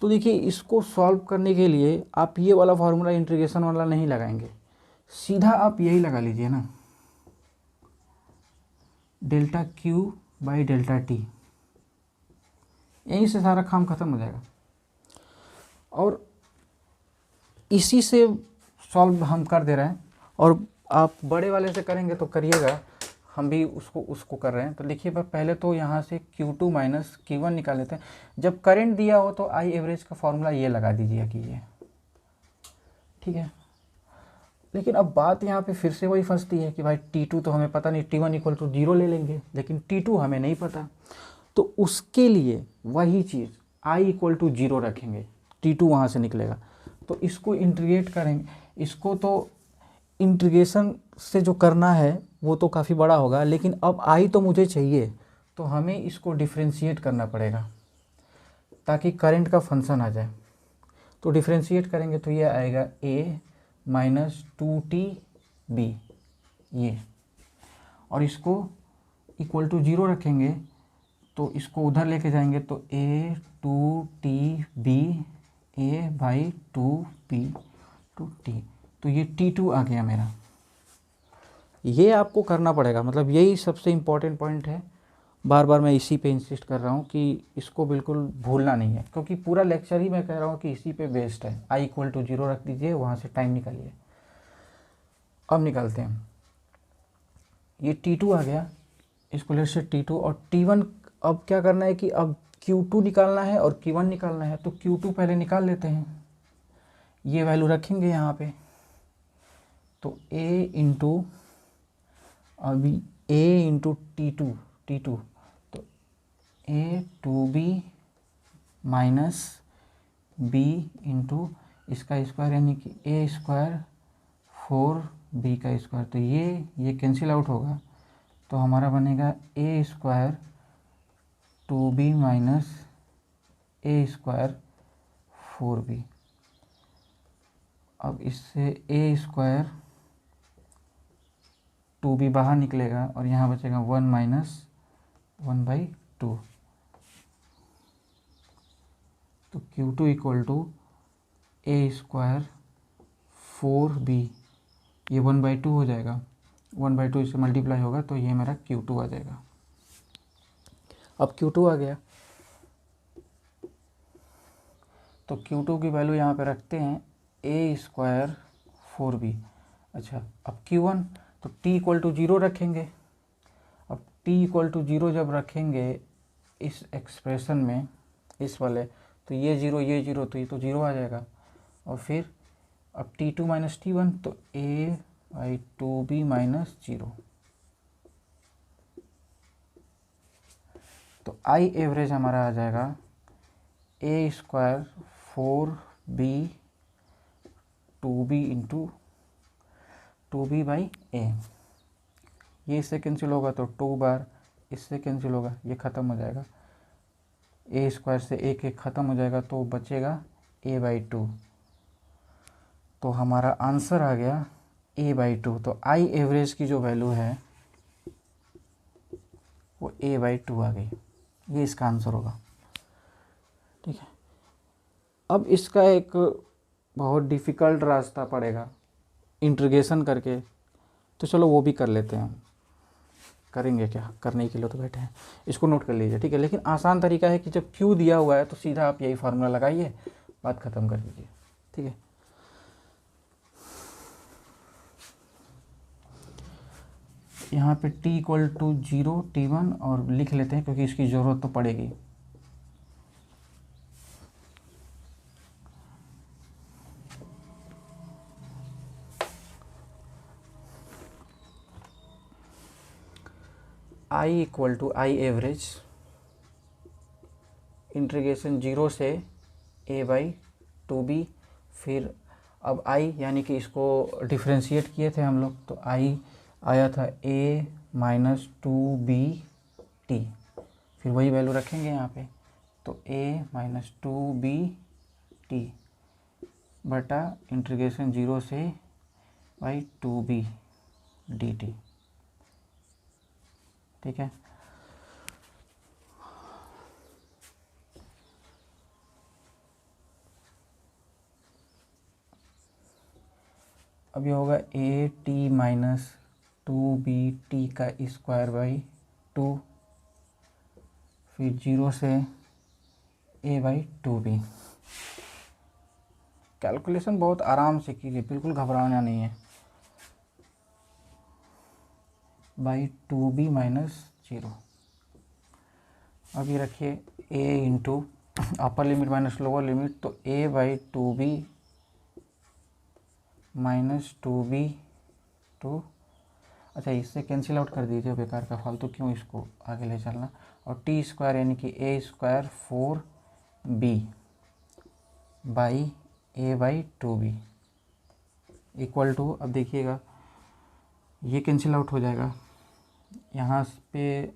तो देखिए इसको सॉल्व करने के लिए आप ये वाला फार्मूला इंटीग्रेशन वाला नहीं लगाएंगे, सीधा आप यही लगा लीजिए ना, ΔQ/ΔT, यहीं से सारा काम खत्म हो जाएगा। और इसी से सॉल्व हम कर दे रहे हैं, और आप बड़े वाले से करेंगे तो करिएगा, हम भी उसको कर रहे हैं। तो देखिए पहले तो यहाँ से Q2 माइनस Q1 निकाल लेते हैं। जब करंट दिया हो तो I एवरेज का फॉर्मूला ये लगा दीजिए कि ये, ठीक है। लेकिन अब बात यहाँ पे फिर से वही फंसती है कि भाई T2 तो हमें पता नहीं, T1 इक्वल टू 0 ले लेंगे, लेकिन T2 हमें नहीं पता। तो उसके लिए वही चीज़ आई इक्वल टू 0 रखेंगे, T2 वहाँ से निकलेगा। तो इसको इंटीग्रेट करेंगे, इसको तो इंटीग्रेशन से जो करना है वो तो काफ़ी बड़ा होगा, लेकिन अब आई तो मुझे चाहिए, तो हमें इसको डिफ्रेंशिएट करना पड़ेगा ताकि करंट का फंक्शन आ जाए। तो डिफ्रेंशिएट करेंगे तो ये आएगा a माइनस 2TB ये, और इसको इक्वल टू 0 रखेंगे तो इसको उधर लेके जाएंगे तो a 2TB a/2b/T, तो ये T2 आ गया मेरा। ये आपको करना पड़ेगा, मतलब यही सबसे इम्पोर्टेंट पॉइंट है। बार बार मैं इसी पे इंसिस्ट कर रहा हूँ कि इसको बिल्कुल भूलना नहीं है, क्योंकि पूरा लेक्चर ही मैं कह रहा हूँ कि इसी पे बेस्ड है। आई इक्वल टू 0 रख दीजिए, वहाँ से टाइम निकालिए। अब निकालते हैं, ये T2 आ गया, इसको लेट से T2 और T1। अब क्या करना है कि अब Q2 निकालना है और Q1 निकालना है, तो Q2 पहले निकाल लेते हैं। ये वैल्यू रखेंगे यहाँ पे, तो A इंटू अभी A इंटू T2 तो A2B माइनस B इंटू इसका स्क्वायर यानी कि A स्क्वायर 4B का स्क्वायर, तो ये कैंसिल आउट होगा, तो हमारा बनेगा A square 2B minus A square 4B। अब इससे A स्क्वायर 2B बाहर निकलेगा और यहाँ बचेगा 1 माइनस 1/2, तो Q2 equal to A square 4B, ये 1/2 हो जाएगा, 1/2 इससे मल्टीप्लाई होगा तो ये मेरा Q2 आ जाएगा। अब Q2 आ गया, तो Q2 की वैल्यू यहाँ पे रखते हैं A स्क्वायर 4B। अच्छा, अब Q1 तो T इक्वल टू 0 रखेंगे। अब T इक्वल टू 0 जब रखेंगे इस एक्सप्रेशन में, इस वाले, तो ये 0 ये 0, तो ये तो 0 आ जाएगा। और फिर अब T2 माइनस T1 तो A/2B माइनस 0, तो आई एवरेज हमारा आ जाएगा A square 4B 2B into 2B/A। ये इससे कैंसिल होगा तो 2 बार, इससे कैंसिल होगा, ये ख़त्म हो जाएगा, A स्क्वायर से एक ख़त्म हो जाएगा तो बचेगा A/2, तो हमारा आंसर आ गया A/2। तो आई एवरेज की जो वैल्यू है वो A/2 आ गई, ये इसका आंसर होगा। ठीक है, अब इसका एक बहुत डिफ़िकल्ट रास्ता पड़ेगा इंटीग्रेशन करके, तो चलो वो भी कर लेते हैं। करेंगे क्या, करने के लिए तो बैठे हैं, इसको नोट कर लीजिए। ठीक है, लेकिन आसान तरीका है कि जब Q दिया हुआ है तो सीधा आप यही फार्मूला लगाइए, बात ख़त्म कर दीजिए। ठीक है, यहाँ पे T इक्वल टू 0 T1 और लिख लेते हैं क्योंकि इसकी ज़रूरत तो पड़ेगी। I equal to I average integration 0 से A/2B, फिर अब आई यानी कि इसको डिफ्रेंशिएट किए थे हम लोग, तो आई आया था A माइनस 2BT, फिर वही वैल्यू रखेंगे यहाँ पे, तो A माइनस 2BT बटा इंटीग्रेशन 0 से 2B dt। ठीक है, अब ये होगा AT माइनस 2BT का स्क्वायर बाई 2, फिर 0 से A/2B। कैलकुलेशन बहुत आराम से कीजिए, बिल्कुल घबराना नहीं है। By 2B minus 0। अभी रखिए A into upper limit minus lower limit, तो A/2B माइनस 2B तो अच्छा, इससे कैंसिल आउट कर दीजिए, बेकार का फालतू क्यों इसको आगे ले चलना। और T स्क्वायर यानी कि A square 4 B by A by 2b equal to, अब देखिएगा ये कैंसिल आउट हो जाएगा, यहाँ पे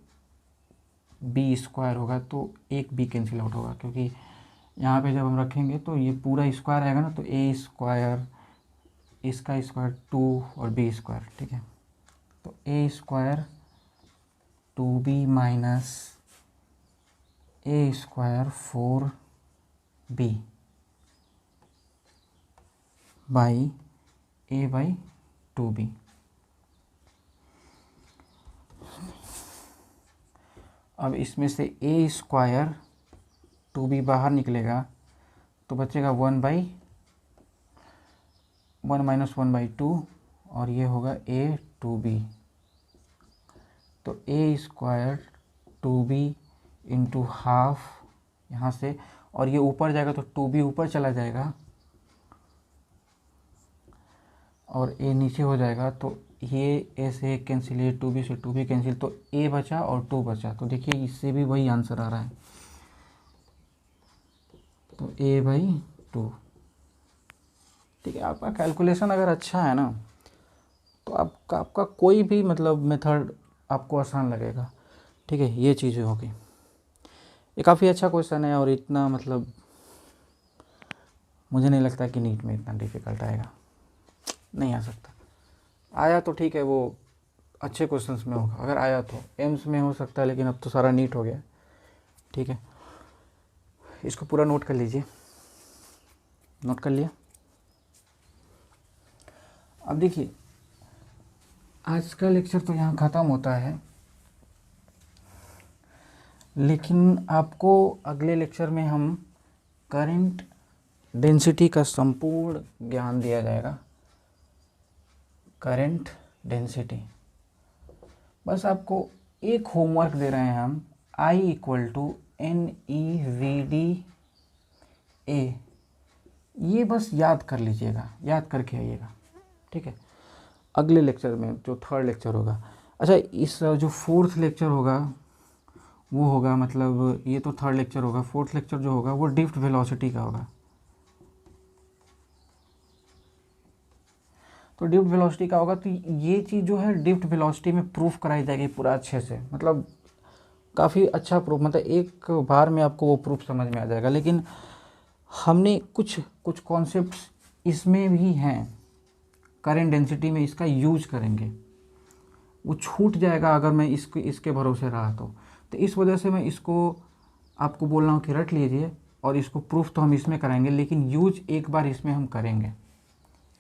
बी स्क्वायर होगा तो एक बी कैंसिल आउट होगा, क्योंकि यहाँ पे जब हम रखेंगे तो ये पूरा स्क्वायर आएगा ना, तो ए स्क्वायर, इसका स्क्वायर 2 और बी स्क्वायर, ठीक है। तो A square 2b minus A square 4b by A by 2b। अब इसमें से ए स्क्वायर 2b बाहर निकलेगा तो बचेगा 1 माइनस 1/2 और ये होगा ए 2b। तो A square 2b into half यहाँ से, और ये ऊपर जाएगा तो 2b ऊपर चला जाएगा और ए नीचे हो जाएगा, तो ये ए से कैंसिल, ये 2b से 2b कैंसिल, तो ए बचा और 2 बचा। तो देखिए इससे भी वही आंसर आ रहा है, तो a बाई 2, ठीक है। आपका कैलकुलेशन अगर अच्छा है ना तो आपका कोई भी मतलब मेथड आपको आसान लगेगा, ठीक है। ये चीज़ें होगी, ये काफ़ी अच्छा क्वेश्चन है और इतना मतलब मुझे नहीं लगता कि नीट में इतना डिफ़िकल्ट आएगा, नहीं आ सकता। आया तो ठीक है, वो अच्छे क्वेश्चंस में होगा, अगर आया तो एम्स में हो सकता है, लेकिन अब तो सारा नीट हो गया, ठीक है। इसको पूरा नोट कर लीजिए, नोट कर लिया। अब देखिए आज का लेक्चर तो यहाँ ख़त्म होता है, लेकिन आपको अगले लेक्चर में हम करंट डेंसिटी का संपूर्ण ज्ञान दिया जाएगा। करंट डेंसिटी, बस आपको एक होमवर्क दे रहे हैं हम, I equal to NEVD A, ये बस याद कर लीजिएगा, याद करके आइएगा, ठीक है। अगले लेक्चर में जो थर्ड लेक्चर होगा, अच्छा इस जो फोर्थ लेक्चर होगा वो होगा, मतलब ये तो थर्ड लेक्चर होगा, फोर्थ लेक्चर जो होगा वो ड्रिफ्ट वेलोसिटी का होगा। तो ड्रिफ्ट वेलोसिटी का होगा, तो ये चीज़ जो है ड्रिफ्ट वेलोसिटी में प्रूफ कराई जाएगी पूरा अच्छे से, मतलब काफ़ी अच्छा प्रूफ, मतलब एक बार में आपको वो प्रूफ समझ में आ जाएगा। लेकिन हमने कुछ कॉन्सेप्ट्स इसमें भी हैं, करंट डेंसिटी में इसका यूज करेंगे, वो छूट जाएगा अगर मैं इसके भरोसे रहा तो इस वजह से मैं इसको आपको बोल रहा हूँ कि रट लीजिए, और इसको प्रूफ तो हम इसमें कराएंगे लेकिन यूज एक बार इसमें हम करेंगे।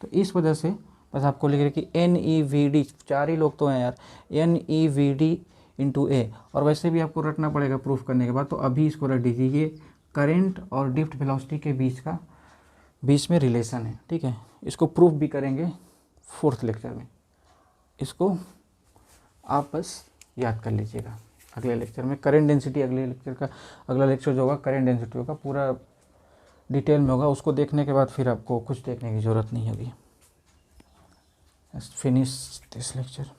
तो इस वजह से बस आपको लिख रहे कि NEVD, 4 ही लोग तो हैं यार, NEVD इंटू A, और वैसे भी आपको रटना पड़ेगा प्रूफ करने के बाद, तो अभी इसको रट दीजिए। ये करंट और ड्रिफ्ट वेलोसिटी के बीच में रिलेशन है, ठीक है। इसको प्रूफ भी करेंगे फोर्थ लेक्चर में, इसको आप बस याद कर लीजिएगा। अगले लेक्चर में करंट डेंसिटी, अगला लेक्चर जो होगा करंट डेंसिटी होगा, पूरा डिटेल में होगा, उसको देखने के बाद फिर आपको कुछ देखने की ज़रूरत नहीं होगी। Finish this lecture.